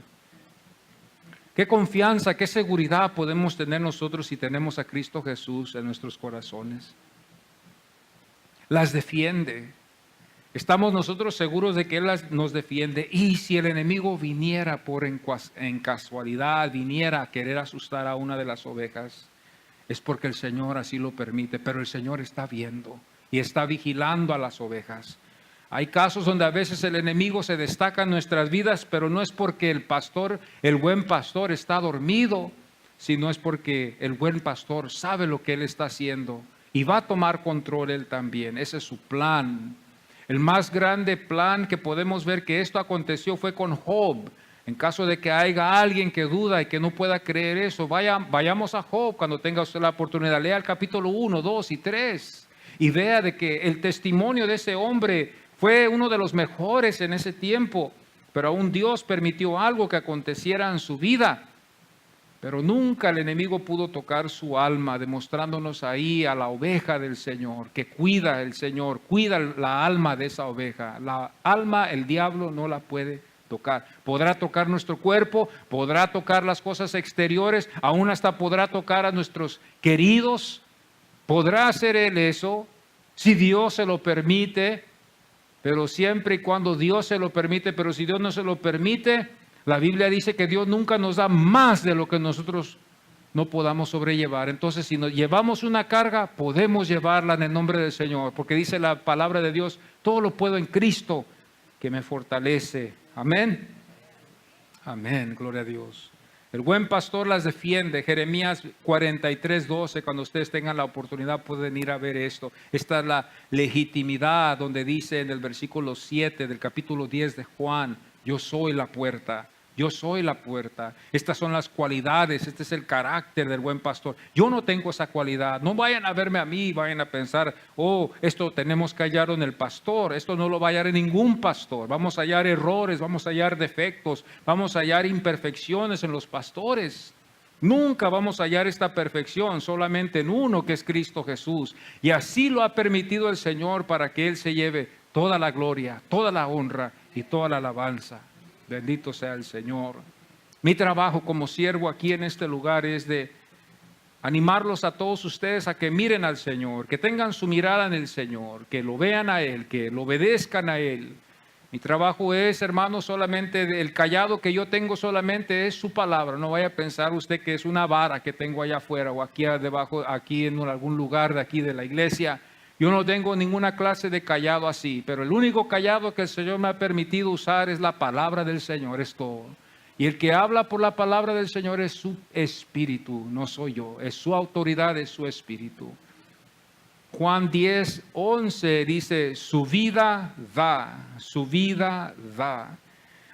Qué confianza, qué seguridad podemos tener nosotros si tenemos a Cristo Jesús en nuestros corazones. Las defiende. Estamos nosotros seguros de que Él nos defiende. Y si el enemigo viniera en casualidad, viniera a querer asustar a una de las ovejas, es porque el Señor así lo permite. Pero el Señor está viendo y está vigilando a las ovejas. Hay casos donde a veces el enemigo se destaca en nuestras vidas, pero no es porque el pastor, el buen pastor, está dormido, sino es porque el buen pastor sabe lo que Él está haciendo y va a tomar control Él también. Ese es su plan. El más grande plan que podemos ver que esto aconteció fue con Job. En caso de que haya alguien que duda y que no pueda creer eso, vayamos a Job cuando tenga usted la oportunidad. Lea el capítulo 1, 2 y 3 y vea de que el testimonio de ese hombre fue uno de los mejores en ese tiempo, pero aún Dios permitió algo que aconteciera en su vida. Pero nunca el enemigo pudo tocar su alma, demostrándonos ahí a la oveja del Señor, que cuida el Señor, cuida la alma de esa oveja. La alma, el diablo no la puede tocar. Podrá tocar nuestro cuerpo, podrá tocar las cosas exteriores, aún hasta podrá tocar a nuestros queridos. Podrá hacer él eso, si Dios se lo permite, pero siempre y cuando Dios se lo permite. Pero si Dios no se lo permite, la Biblia dice que Dios nunca nos da más de lo que nosotros no podamos sobrellevar. Entonces, si nos llevamos una carga, podemos llevarla en el nombre del Señor, porque dice la palabra de Dios, todo lo puedo en Cristo que me fortalece. Amén. Amén, gloria a Dios. El buen pastor las defiende. Jeremías 43:12, cuando ustedes tengan la oportunidad pueden ir a ver esto. Esta es la legitimidad donde dice en el versículo 7 del capítulo 10 de Juan, yo soy la puerta. Yo soy la puerta. Estas son las cualidades, este es el carácter del buen pastor. Yo no tengo esa cualidad. No vayan a verme a mí, vayan a pensar, oh, esto tenemos que hallarlo en el pastor. Esto no lo va a hallar en ningún pastor. Vamos a hallar errores, vamos a hallar defectos, vamos a hallar imperfecciones en los pastores. Nunca vamos a hallar esta perfección, solamente en uno que es Cristo Jesús. Y así lo ha permitido el Señor para que Él se lleve toda la gloria, toda la honra y toda la alabanza. Bendito sea el Señor. Mi trabajo como siervo aquí en este lugar es de animarlos a todos ustedes a que miren al Señor, que tengan su mirada en el Señor, que lo vean a Él, que lo obedezcan a Él. Mi trabajo es, hermanos, solamente el callado que yo tengo solamente es su palabra. No vaya a pensar usted que es una vara que tengo allá afuera o aquí debajo, aquí en algún lugar de aquí de la iglesia. Yo no tengo ninguna clase de callado así, pero el único callado que el Señor me ha permitido usar es la palabra del Señor, es todo. Y el que habla por la palabra del Señor es su espíritu, no soy yo, es su autoridad, es su espíritu. Juan 10:11 dice, su vida da, su vida da.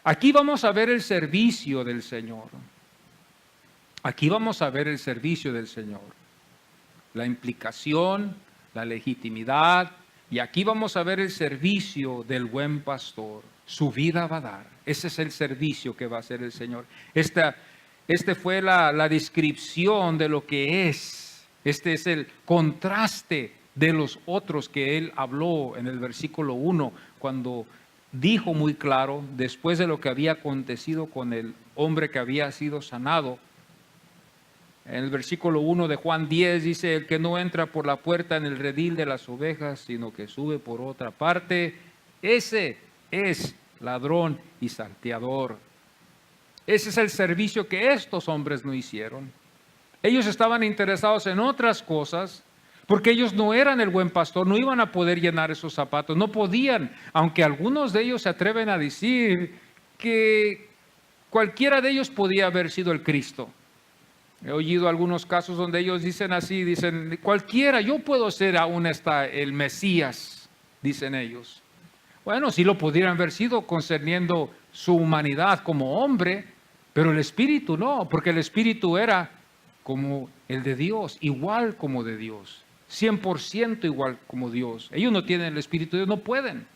Aquí vamos a ver el servicio del Señor. Aquí vamos a ver el servicio del Señor. La implicación, la legitimidad, y aquí vamos a ver el servicio del buen pastor. Su vida va a dar. Ese es el servicio que va a hacer el Señor. Este fue la descripción de lo que es. Este es el contraste de los otros que él habló en el versículo 1, cuando dijo muy claro, después de lo que había acontecido con el hombre que había sido sanado. En el versículo 1 de Juan 10 dice, el que no entra por la puerta en el redil de las ovejas, sino que sube por otra parte, ese es ladrón y salteador. Ese es el servicio que estos hombres no hicieron. Ellos estaban interesados en otras cosas, porque ellos no eran el buen pastor, no iban a poder llenar esos zapatos, no podían, aunque algunos de ellos se atreven a decir que cualquiera de ellos podía haber sido el Cristo. He oído algunos casos donde ellos dicen así, dicen, cualquiera, yo puedo ser aún el Mesías, dicen ellos. Bueno, sí lo pudieran haber sido concerniendo su humanidad como hombre, pero el Espíritu no, porque el Espíritu era como el de Dios, igual como de Dios, 100% igual como Dios. Ellos no tienen el Espíritu de Dios, no pueden.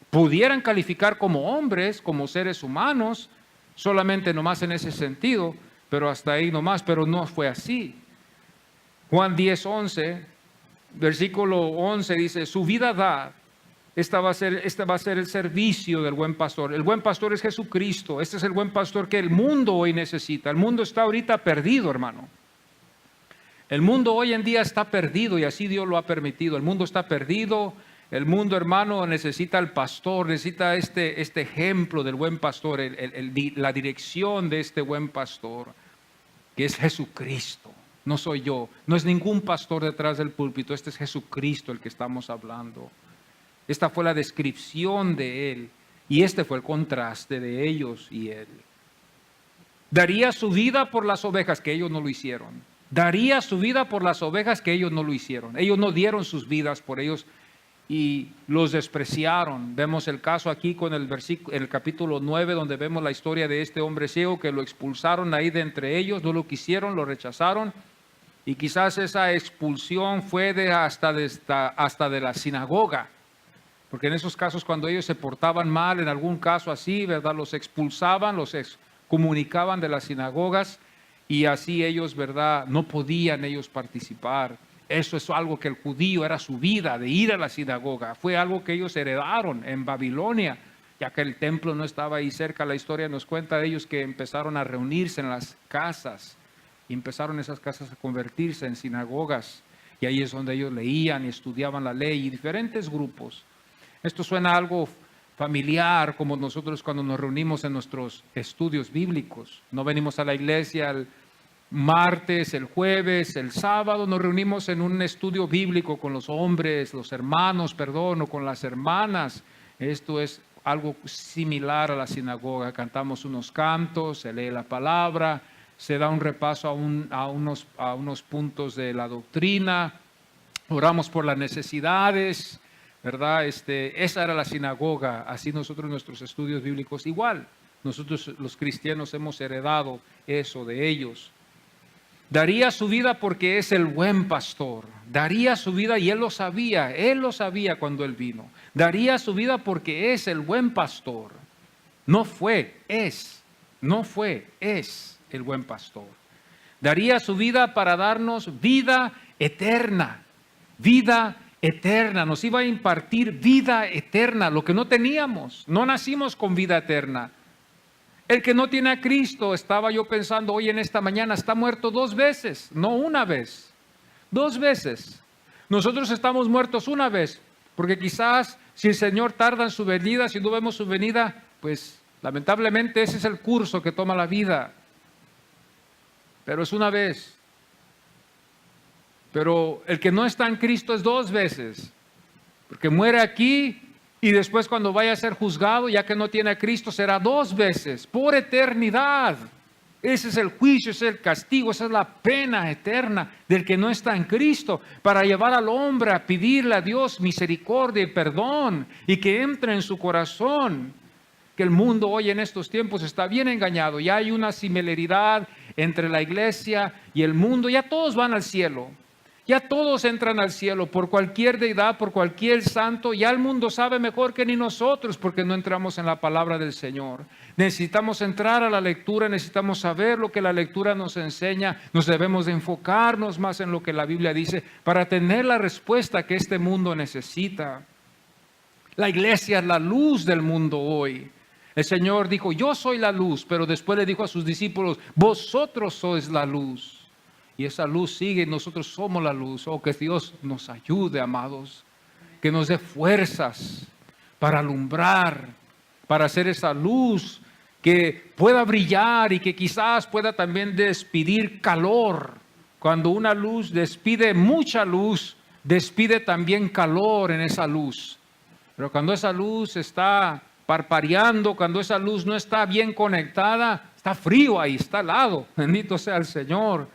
Pudieran calificar como hombres, como seres humanos, solamente nomás en ese sentido, pero hasta ahí nomás, pero no fue así. Juan 10:11, versículo 11 dice, su vida da. Este va a ser el servicio del buen pastor. El buen pastor es Jesucristo. Este es el buen pastor que el mundo hoy necesita. El mundo está ahorita perdido, hermano. El mundo hoy en día está perdido y así Dios lo ha permitido. El mundo está perdido. El mundo, hermano, necesita al pastor, necesita este ejemplo del buen pastor, la dirección de este buen pastor, que es Jesucristo. No soy yo, no es ningún pastor detrás del púlpito, este es Jesucristo el que estamos hablando. Esta fue la descripción de él y este fue el contraste de ellos y él. Daría su vida por las ovejas, que ellos no lo hicieron. Daría su vida por las ovejas, que ellos no lo hicieron. Ellos no dieron sus vidas por ellos y los despreciaron. Vemos el caso aquí con el capítulo 9, donde vemos la historia de este hombre ciego que lo expulsaron ahí de entre ellos, no lo quisieron, lo rechazaron. Y quizás esa expulsión fue hasta de la sinagoga. Porque en esos casos, cuando ellos se portaban mal, en algún caso así, ¿verdad? Los expulsaban, los excomunicaban de las sinagogas y así ellos, ¿verdad? No podían ellos participar. Eso es algo que el judío era su vida, de ir a la sinagoga. Fue algo que ellos heredaron en Babilonia, ya que el templo no estaba ahí cerca. La historia nos cuenta de ellos que empezaron a reunirse en las casas y empezaron esas casas a convertirse en sinagogas. Y ahí es donde ellos leían y estudiaban la ley y diferentes grupos. Esto suena algo familiar, como nosotros cuando nos reunimos en nuestros estudios bíblicos. No venimos a la iglesia el martes, el jueves, el sábado, nos reunimos en un estudio bíblico con los hombres, los hermanos, o con las hermanas. Esto es algo similar a la sinagoga. Cantamos unos cantos, se lee la palabra, se da un repaso a unos puntos de la doctrina, oramos por las necesidades, ¿verdad? Esa era la sinagoga. Así nosotros en nuestros estudios bíblicos igual. Nosotros los cristianos hemos heredado eso de ellos. Daría su vida porque es el buen pastor. Daría su vida y él lo sabía cuando él vino. Daría su vida porque es el buen pastor. No fue, es el buen pastor. Daría su vida para darnos vida eterna. Vida eterna, nos iba a impartir vida eterna, lo que no teníamos. No nacimos con vida eterna. El que no tiene a Cristo, estaba yo pensando hoy en esta mañana, está muerto 2 veces, no una vez, 2 veces. Nosotros estamos muertos una vez, porque quizás si el Señor tarda en su venida, si no vemos su venida, pues lamentablemente ese es el curso que toma la vida. Pero es una vez. Pero el que no está en Cristo es 2 veces, porque muere aquí y después cuando vaya a ser juzgado, ya que no tiene a Cristo, será 2 veces, por eternidad. Ese es el juicio, ese es el castigo, esa es la pena eterna del que no está en Cristo, para llevar al hombre a pedirle a Dios misericordia y perdón y que entre en su corazón. Que el mundo hoy en estos tiempos está bien engañado. Ya hay una similaridad entre la iglesia y el mundo. Ya todos van al cielo. Ya todos entran al cielo por cualquier deidad, por cualquier santo. Ya el mundo sabe mejor que ni nosotros porque no entramos en la palabra del Señor. Necesitamos entrar a la lectura, necesitamos saber lo que la lectura nos enseña. Nos debemos de enfocarnos más en lo que la Biblia dice para tener la respuesta que este mundo necesita. La iglesia es la luz del mundo hoy. El Señor dijo, yo soy la luz, pero después le dijo a sus discípulos, vosotros sois la luz. Y esa luz sigue, nosotros somos la luz. Oh, que Dios nos ayude, amados, que nos dé fuerzas para alumbrar, para hacer esa luz que pueda brillar y que quizás pueda también despedir calor. Cuando una luz despide mucha luz, despide también calor en esa luz. Pero cuando esa luz está parpadeando, cuando esa luz no está bien conectada, está frío ahí, está helado. Bendito sea el Señor.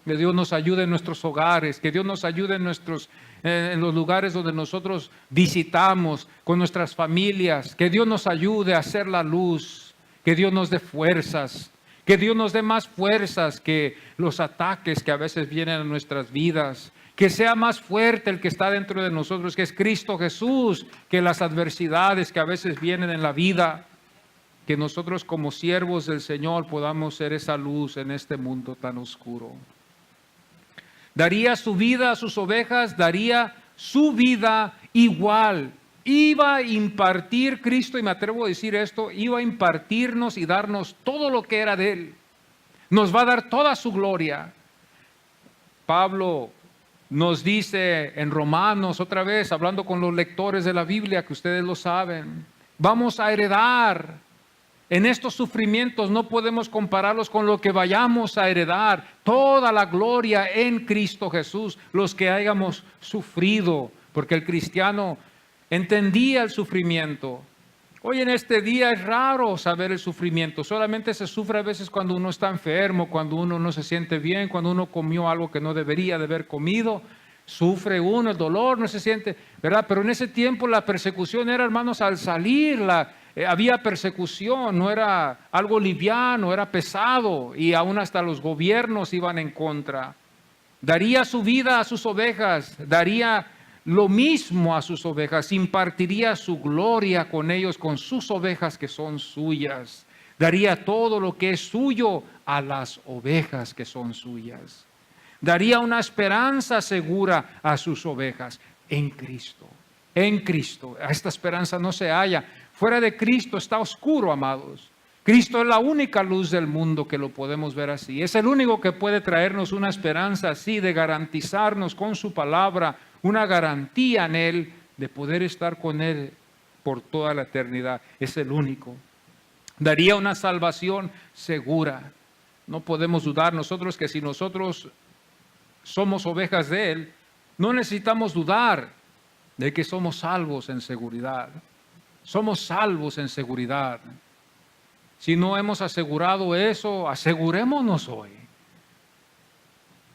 Que Dios nos ayude en nuestros hogares, que Dios nos ayude en los lugares donde nosotros visitamos, con nuestras familias. Que Dios nos ayude a hacer la luz, que Dios nos dé fuerzas, que Dios nos dé más fuerzas que los ataques que a veces vienen a nuestras vidas. Que sea más fuerte el que está dentro de nosotros, que es Cristo Jesús, que las adversidades que a veces vienen en la vida. Que nosotros como siervos del Señor podamos ser esa luz en este mundo tan oscuro. Daría su vida a sus ovejas, daría su vida igual. Iba a impartir Cristo, y me atrevo a decir esto, iba a impartirnos y darnos todo lo que era de Él. Nos va a dar toda su gloria. Pablo nos dice en Romanos, otra vez, hablando con los lectores de la Biblia, que ustedes lo saben, vamos a heredar. En estos sufrimientos no podemos compararlos con lo que vayamos a heredar. Toda la gloria en Cristo Jesús, los que hayamos sufrido, porque el cristiano entendía el sufrimiento. Hoy en este día es raro saber el sufrimiento. Solamente se sufre a veces cuando uno está enfermo, cuando uno no se siente bien, cuando uno comió algo que no debería de haber comido. Sufre uno, el dolor no se siente, ¿verdad? Pero en ese tiempo la persecución era, hermanos, al salir, había persecución, no era algo liviano, era pesado y aún hasta los gobiernos iban en contra. Daría su vida a sus ovejas, daría lo mismo a sus ovejas, impartiría su gloria con ellos, con sus ovejas que son suyas. Daría todo lo que es suyo a las ovejas que son suyas. Daría una esperanza segura a sus ovejas en Cristo. En Cristo. Esta esperanza no se halla. Fuera de Cristo está oscuro, amados. Cristo es la única luz del mundo que lo podemos ver así. Es el único que puede traernos una esperanza así, de garantizarnos con su palabra una garantía en Él de poder estar con Él por toda la eternidad. Es el único. Daría una salvación segura. No podemos dudar nosotros que si nosotros somos ovejas de Él, no necesitamos dudar de que somos salvos en seguridad. Somos salvos en seguridad. Si no hemos asegurado eso, asegurémonos hoy.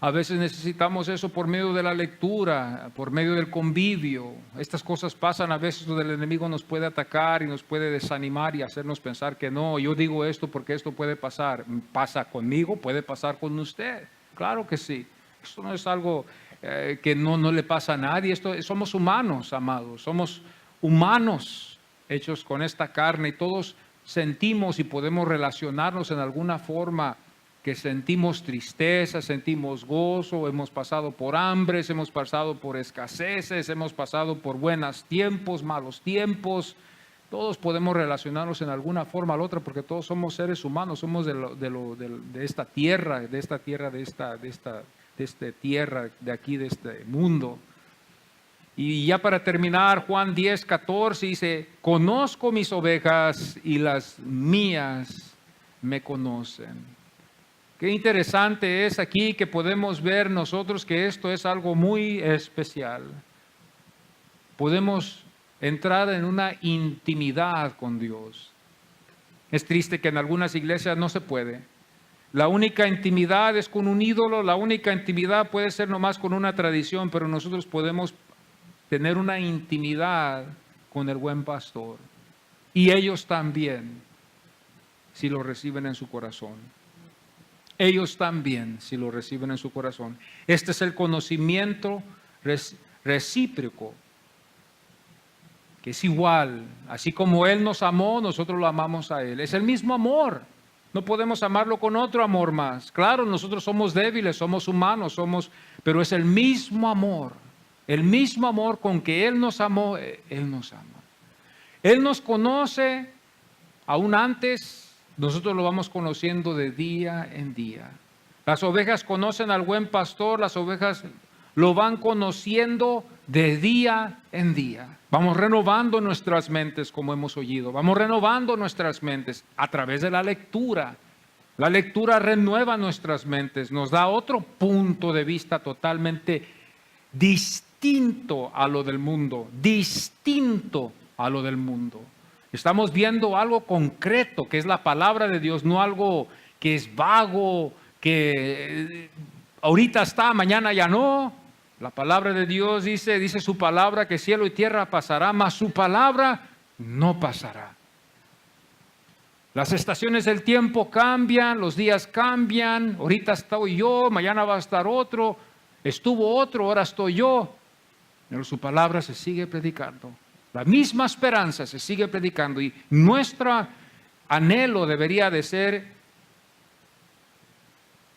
A veces necesitamos eso por medio de la lectura, por medio del convivio. Estas cosas pasan a veces donde el enemigo nos puede atacar y nos puede desanimar y hacernos pensar que no, yo digo esto porque esto puede pasar. ¿Pasa conmigo? ¿Puede pasar con usted? Claro que sí. Esto no es algo que no le pasa a nadie. Somos humanos, amados. Somos humanos hechos con esta carne y todos sentimos y podemos relacionarnos en alguna forma, que sentimos tristeza, sentimos gozo, hemos pasado por hambres, hemos pasado por escaseces, hemos pasado por buenos tiempos, malos tiempos. Todos podemos relacionarnos en alguna forma a la otra porque todos somos seres humanos, somos de esta tierra, de esta tierra, de aquí, de este mundo. Y ya para terminar, Juan 10:14 dice, conozco mis ovejas y las mías me conocen. Qué interesante es aquí que podemos ver nosotros que esto es algo muy especial. Podemos entrar en una intimidad con Dios. Es triste que en algunas iglesias no se puede. La única intimidad es con un ídolo, la única intimidad puede ser nomás con una tradición, pero nosotros podemos tener una intimidad con el buen pastor. Y ellos también, si lo reciben en su corazón. Ellos también, si lo reciben en su corazón. Este es el conocimiento recíproco, que es igual. Así como Él nos amó, nosotros lo amamos a Él. Es el mismo amor. No podemos amarlo con otro amor más. Claro, nosotros somos débiles, somos humanos, pero es el mismo amor. El mismo amor con que Él nos amó, Él nos ama. Él nos conoce aún antes, nosotros lo vamos conociendo de día en día. Las ovejas conocen al buen pastor, las ovejas lo van conociendo de día en día. Vamos renovando nuestras mentes, como hemos oído. Vamos renovando nuestras mentes a través de la lectura. La lectura renueva nuestras mentes, nos da otro punto de vista totalmente distinto a lo del mundo. Distinto a lo del mundo. Estamos viendo algo concreto, que es la palabra de Dios, no algo que es vago, que ahorita está, mañana ya no. La palabra de Dios dice su palabra que cielo y tierra pasará, mas su palabra no pasará. Las estaciones del tiempo cambian, los días cambian, ahorita estoy yo, mañana va a estar otro, estuvo otro, ahora estoy yo. Pero su palabra se sigue predicando. La misma esperanza se sigue predicando y nuestro anhelo debería de ser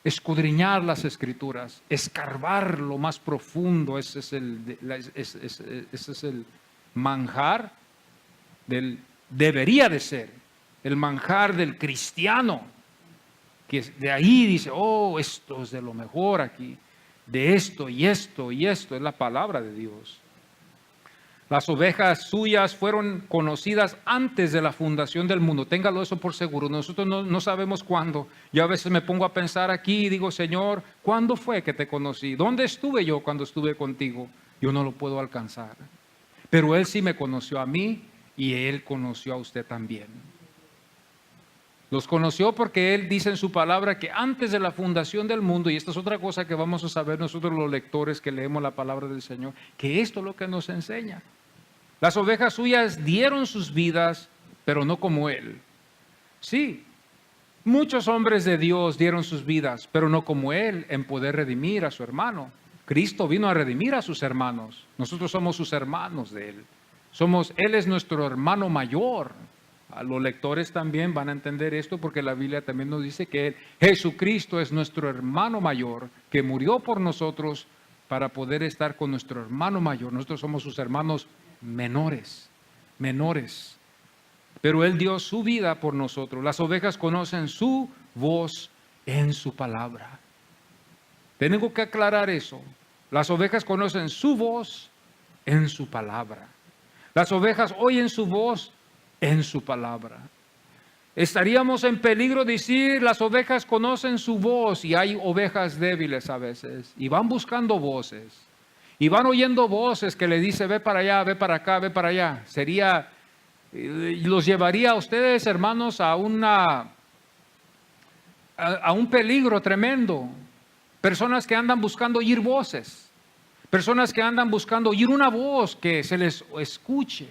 escudriñar las Escrituras, escarbar lo más profundo. Ese es el manjar debería de ser el manjar del cristiano, que de ahí dice, oh, esto es de lo mejor aquí, de esto y esto y esto, es la palabra de Dios. Las ovejas suyas fueron conocidas antes de la fundación del mundo. Téngalo eso por seguro. Nosotros no sabemos cuándo. Yo a veces me pongo a pensar aquí y digo, Señor, ¿cuándo fue que te conocí? ¿Dónde estuve yo cuando estuve contigo? Yo no lo puedo alcanzar. Pero Él sí me conoció a mí y Él conoció a usted también. Los conoció porque Él dice en su palabra que antes de la fundación del mundo, y esta es otra cosa que vamos a saber nosotros los lectores que leemos la palabra del Señor, que esto es lo que nos enseña. Las ovejas suyas dieron sus vidas, pero no como Él. Sí, muchos hombres de Dios dieron sus vidas, pero no como Él, en poder redimir a su hermano. Cristo vino a redimir a sus hermanos. Nosotros somos sus hermanos de Él. Él es nuestro hermano mayor. A los lectores también van a entender esto porque la Biblia también nos dice que Jesucristo es nuestro hermano mayor, que murió por nosotros para poder estar con nuestro hermano mayor. Nosotros somos sus hermanos menores. Pero Él dio su vida por nosotros. Las ovejas conocen su voz en su palabra. Tengo que aclarar eso. Las ovejas conocen su voz en su palabra. Las ovejas oyen su voz en su palabra. Estaríamos en peligro de decir, las ovejas conocen su voz, y hay ovejas débiles a veces, y van buscando voces. Y van oyendo voces que le dice, ve para allá, ve para acá, ve para allá. Los llevaría a ustedes, hermanos, a un peligro tremendo. Personas que andan buscando oír voces. Personas que andan buscando oír una voz que se les escuche.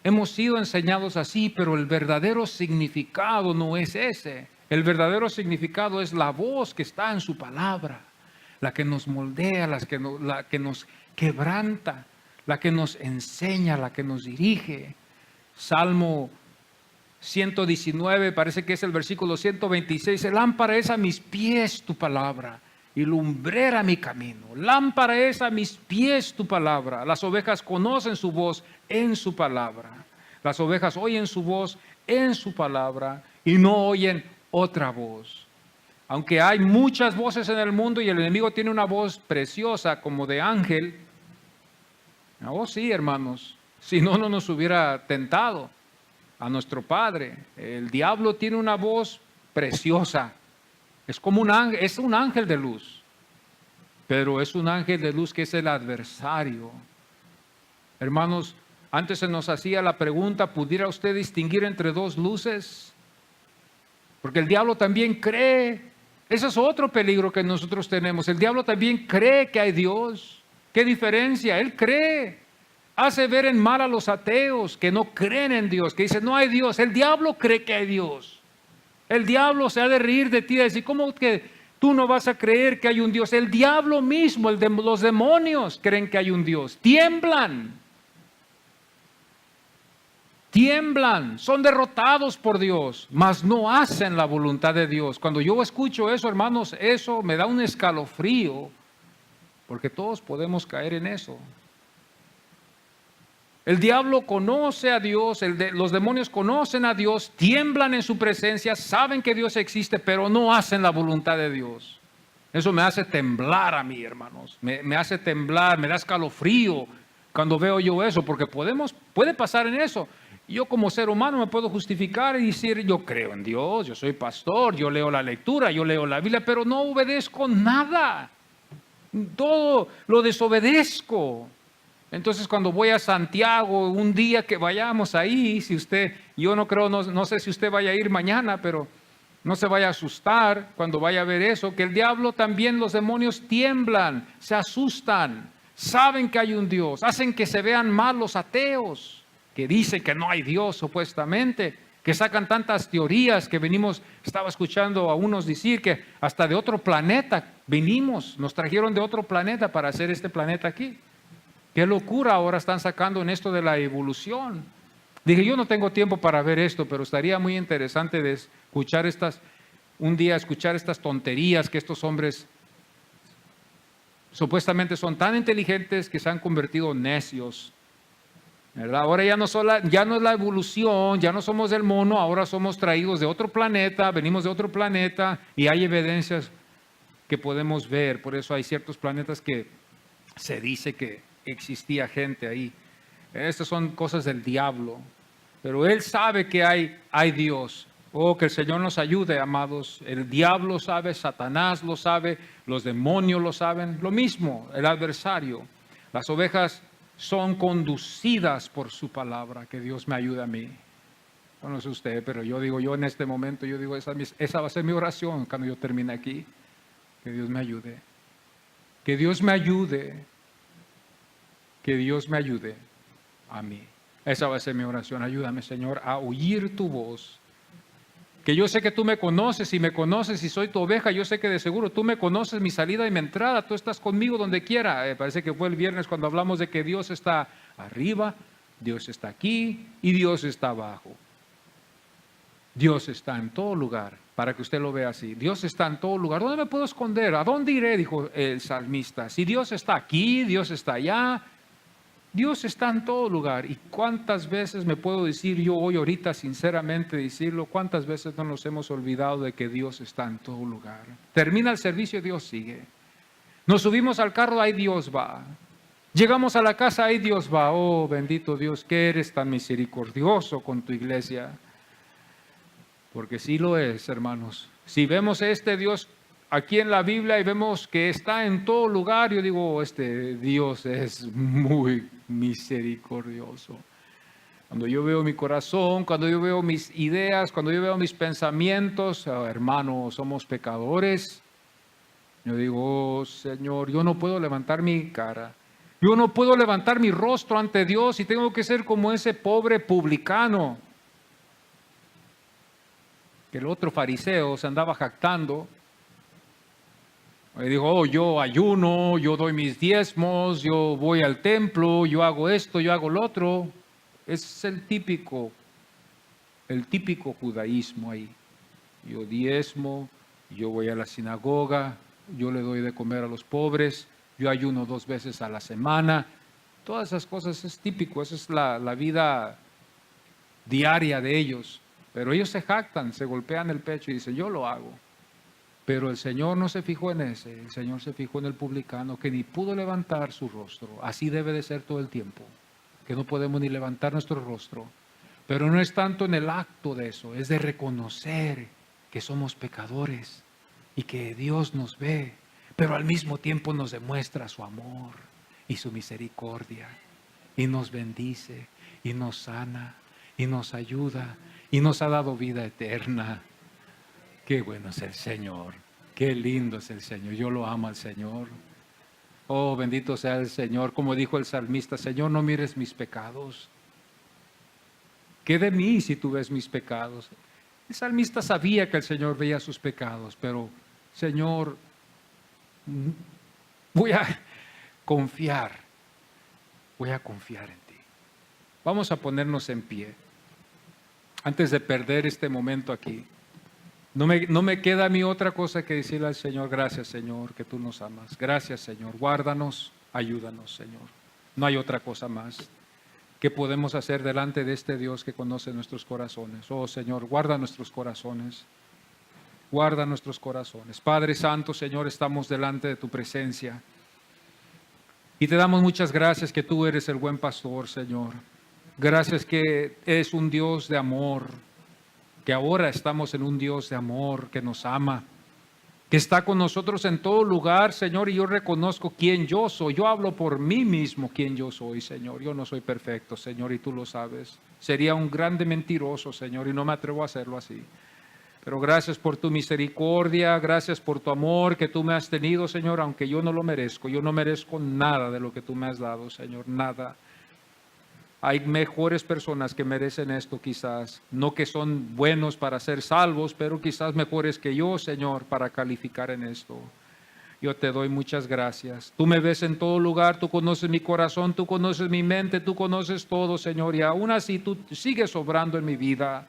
Hemos sido enseñados así, pero el verdadero significado no es ese. El verdadero significado es la voz que está en su palabra. La que nos moldea, la que nos quebranta, la que nos enseña, la que nos dirige. Salmo 119, parece que es el versículo 126. Lámpara es a mis pies tu palabra y lumbrera mi camino. Lámpara es a mis pies tu palabra. Las ovejas conocen su voz en su palabra. Las ovejas oyen su voz en su palabra y no oyen otra voz. Aunque hay muchas voces en el mundo y el enemigo tiene una voz preciosa como de ángel. Oh sí, hermanos, si no, no nos hubiera tentado a nuestro Padre. El diablo tiene una voz preciosa. Es como es un ángel de luz. Pero es un ángel de luz que es el adversario. Hermanos, antes se nos hacía la pregunta, ¿pudiera usted distinguir entre dos luces? Porque el diablo también cree Ese es otro peligro que nosotros tenemos. El diablo también cree que hay Dios. ¿Qué diferencia? Él cree. Hace ver en mal a los ateos que no creen en Dios, que dicen no hay Dios. El diablo cree que hay Dios. El diablo se ha de reír de ti y decir, ¿cómo que tú no vas a creer que hay un Dios? El diablo mismo, los demonios creen que hay un Dios. Tiemblan. Tiemblan, son derrotados por Dios, mas no hacen la voluntad de Dios. Cuando yo escucho eso, hermanos, eso me da un escalofrío, porque todos podemos caer en eso. El diablo conoce a Dios, los demonios conocen a Dios, tiemblan en su presencia, saben que Dios existe, pero no hacen la voluntad de Dios. Eso me hace temblar a mí, hermanos, me hace temblar, me da escalofrío cuando veo yo eso, porque puede pasar en eso. Yo como ser humano me puedo justificar y decir, yo creo en Dios, yo soy pastor, yo leo la lectura, yo leo la Biblia, pero no obedezco nada. Todo lo desobedezco. Entonces cuando voy a Santiago, un día que vayamos ahí, yo no creo, no sé si usted vaya a ir mañana, pero no se vaya a asustar cuando vaya a ver eso, que el diablo también, los demonios tiemblan, se asustan, saben que hay un Dios, hacen que se vean mal los ateos, que dicen que no hay Dios supuestamente, que sacan tantas teorías que estaba escuchando a unos decir que hasta de otro planeta nos trajeron de otro planeta para hacer este planeta aquí. Qué locura ahora están sacando en esto de la evolución. Dije, yo no tengo tiempo para ver esto, pero estaría muy interesante de escuchar estas tonterías que estos hombres supuestamente son tan inteligentes que se han convertido en necios, ¿verdad? Ahora ya no es la evolución, ya no somos del mono, ahora somos traídos de otro planeta, venimos de otro planeta y hay evidencias que podemos ver. Por eso hay ciertos planetas que se dice que existía gente ahí. Estas son cosas del diablo, pero él sabe que hay Dios. Oh, que el Señor nos ayude, amados. El diablo sabe, Satanás lo sabe, los demonios lo saben, lo mismo, el adversario. Las ovejas son conducidas por su palabra. Que Dios me ayude a mí. No sé usted, pero yo en este momento, esa va a ser mi oración cuando yo termine aquí. Que Dios me ayude. Que Dios me ayude. Que Dios me ayude a mí. Esa va a ser mi oración. Ayúdame, Señor, a oír tu voz. Que yo sé que tú me conoces y soy tu oveja. Yo sé que de seguro tú me conoces mi salida y mi entrada. Tú estás conmigo donde quiera. Parece que fue el viernes cuando hablamos de que Dios está arriba, Dios está aquí y Dios está abajo. Dios está en todo lugar, para que usted lo vea así. Dios está en todo lugar. ¿Dónde me puedo esconder? ¿A dónde iré? Dijo el salmista. Si Dios está aquí, Dios está allá. Dios está en todo lugar. ¿Y cuántas veces me puedo decir yo hoy ahorita sinceramente decirlo? ¿Cuántas veces no nos hemos olvidado de que Dios está en todo lugar? Termina el servicio, Dios sigue. Nos subimos al carro, ahí Dios va. Llegamos a la casa, ahí Dios va. Oh, bendito Dios, que eres tan misericordioso con tu iglesia. Porque sí lo es, hermanos. Si vemos este Dios aquí en la Biblia y vemos que está en todo lugar, yo digo, este Dios es muy misericordioso. Cuando yo veo mi corazón, cuando yo veo mis ideas, cuando yo veo mis pensamientos, hermano, somos pecadores. Yo digo, oh, Señor, yo no puedo levantar mi cara. Yo no puedo levantar mi rostro ante Dios y tengo que ser como ese pobre publicano. Que el otro fariseo se andaba jactando. Y dijo, oh, yo ayuno, yo doy mis diezmos, yo voy al templo, yo hago esto, yo hago lo otro. Es el típico judaísmo ahí. Yo diezmo, yo voy a la sinagoga, yo le doy de comer a los pobres, yo ayuno 2 veces a la semana. Todas esas cosas es típico, esa es la vida diaria de ellos. Pero ellos se jactan, se golpean el pecho y dicen, yo lo hago. Pero el Señor no se fijó en ese, el Señor se fijó en el publicano que ni pudo levantar su rostro. Así debe de ser todo el tiempo, que no podemos ni levantar nuestro rostro. Pero no es tanto en el acto de eso, es de reconocer que somos pecadores y que Dios nos ve, pero al mismo tiempo nos demuestra su amor y su misericordia y nos bendice y nos sana y nos ayuda y nos ha dado vida eterna. Qué bueno es el Señor. Qué lindo es el Señor. Yo lo amo al Señor. Oh, bendito sea el Señor. Como dijo el salmista, Señor, no mires mis pecados. ¿Qué de mí si tú ves mis pecados? El salmista sabía que el Señor veía sus pecados, pero Señor, voy a confiar en ti. Vamos a ponernos en pie. Antes de perder este momento aquí, no me queda a mí otra cosa que decirle al Señor: gracias, Señor, que tú nos amas. Gracias, Señor. Guárdanos, ayúdanos, Señor. No hay otra cosa más que podemos hacer delante de este Dios que conoce nuestros corazones. Oh, Señor, guarda nuestros corazones. Guarda nuestros corazones. Padre Santo, Señor, estamos delante de tu presencia. Y te damos muchas gracias que tú eres el buen pastor, Señor. Gracias que eres un Dios de amor, que ahora estamos en un Dios de amor, que nos ama, que está con nosotros en todo lugar, Señor, y yo reconozco quién yo soy. Yo hablo por mí mismo quién yo soy, Señor. Yo no soy perfecto, Señor, y tú lo sabes. Sería un grande mentiroso, Señor, y no me atrevo a hacerlo así. Pero gracias por tu misericordia, gracias por tu amor que tú me has tenido, Señor, aunque yo no lo merezco. Yo no merezco nada de lo que tú me has dado, Señor, nada. Hay mejores personas que merecen esto quizás, no que son buenos para ser salvos, pero quizás mejores que yo, Señor, para calificar en esto. Yo te doy muchas gracias. Tú me ves en todo lugar, tú conoces mi corazón, tú conoces mi mente, tú conoces todo, Señor, y aún así tú sigues obrando en mi vida.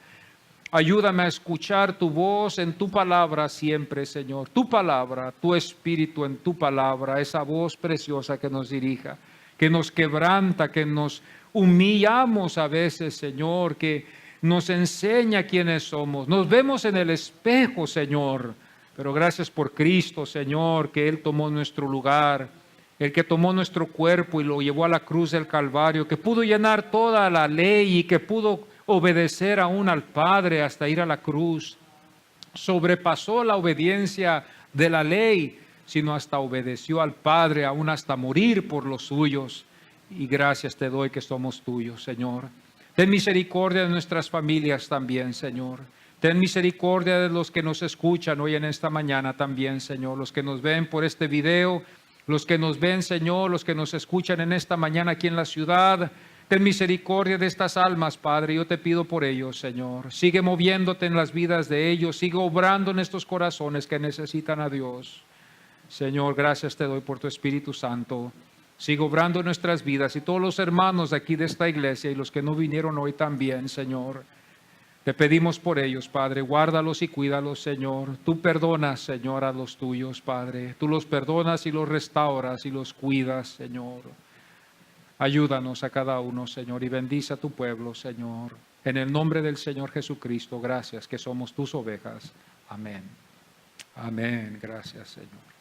Ayúdame a escuchar tu voz en tu palabra siempre, Señor. Tu palabra, tu espíritu en tu palabra, esa voz preciosa que nos dirija, que nos quebranta, que nos humillamos a veces, Señor, que nos enseña quiénes somos. Nos vemos en el espejo, Señor, pero gracias por Cristo, Señor, que Él tomó nuestro lugar, el que tomó nuestro cuerpo y lo llevó a la cruz del Calvario, que pudo llenar toda la ley y que pudo obedecer aún al Padre hasta ir a la cruz. Sobrepasó la obediencia de la ley, sino hasta obedeció al Padre, aún hasta morir por los suyos. Y gracias te doy que somos tuyos, Señor. Ten misericordia de nuestras familias también, Señor. Ten misericordia de los que nos escuchan hoy en esta mañana también, Señor. Los que nos ven por este video, los que nos ven, Señor, los que nos escuchan en esta mañana aquí en la ciudad. Ten misericordia de estas almas, Padre. Yo te pido por ellos, Señor. Sigue moviéndote en las vidas de ellos. Sigue obrando en estos corazones que necesitan a Dios. Señor, gracias te doy por tu Espíritu Santo. Sigue obrando en nuestras vidas y todos los hermanos de aquí de esta iglesia y los que no vinieron hoy también, Señor. Te pedimos por ellos, Padre. Guárdalos y cuídalos, Señor. Tú perdonas, Señor, a los tuyos, Padre. Tú los perdonas y los restauras y los cuidas, Señor. Ayúdanos a cada uno, Señor, y bendice a tu pueblo, Señor. En el nombre del Señor Jesucristo, gracias que somos tus ovejas. Amén. Amén. Gracias, Señor.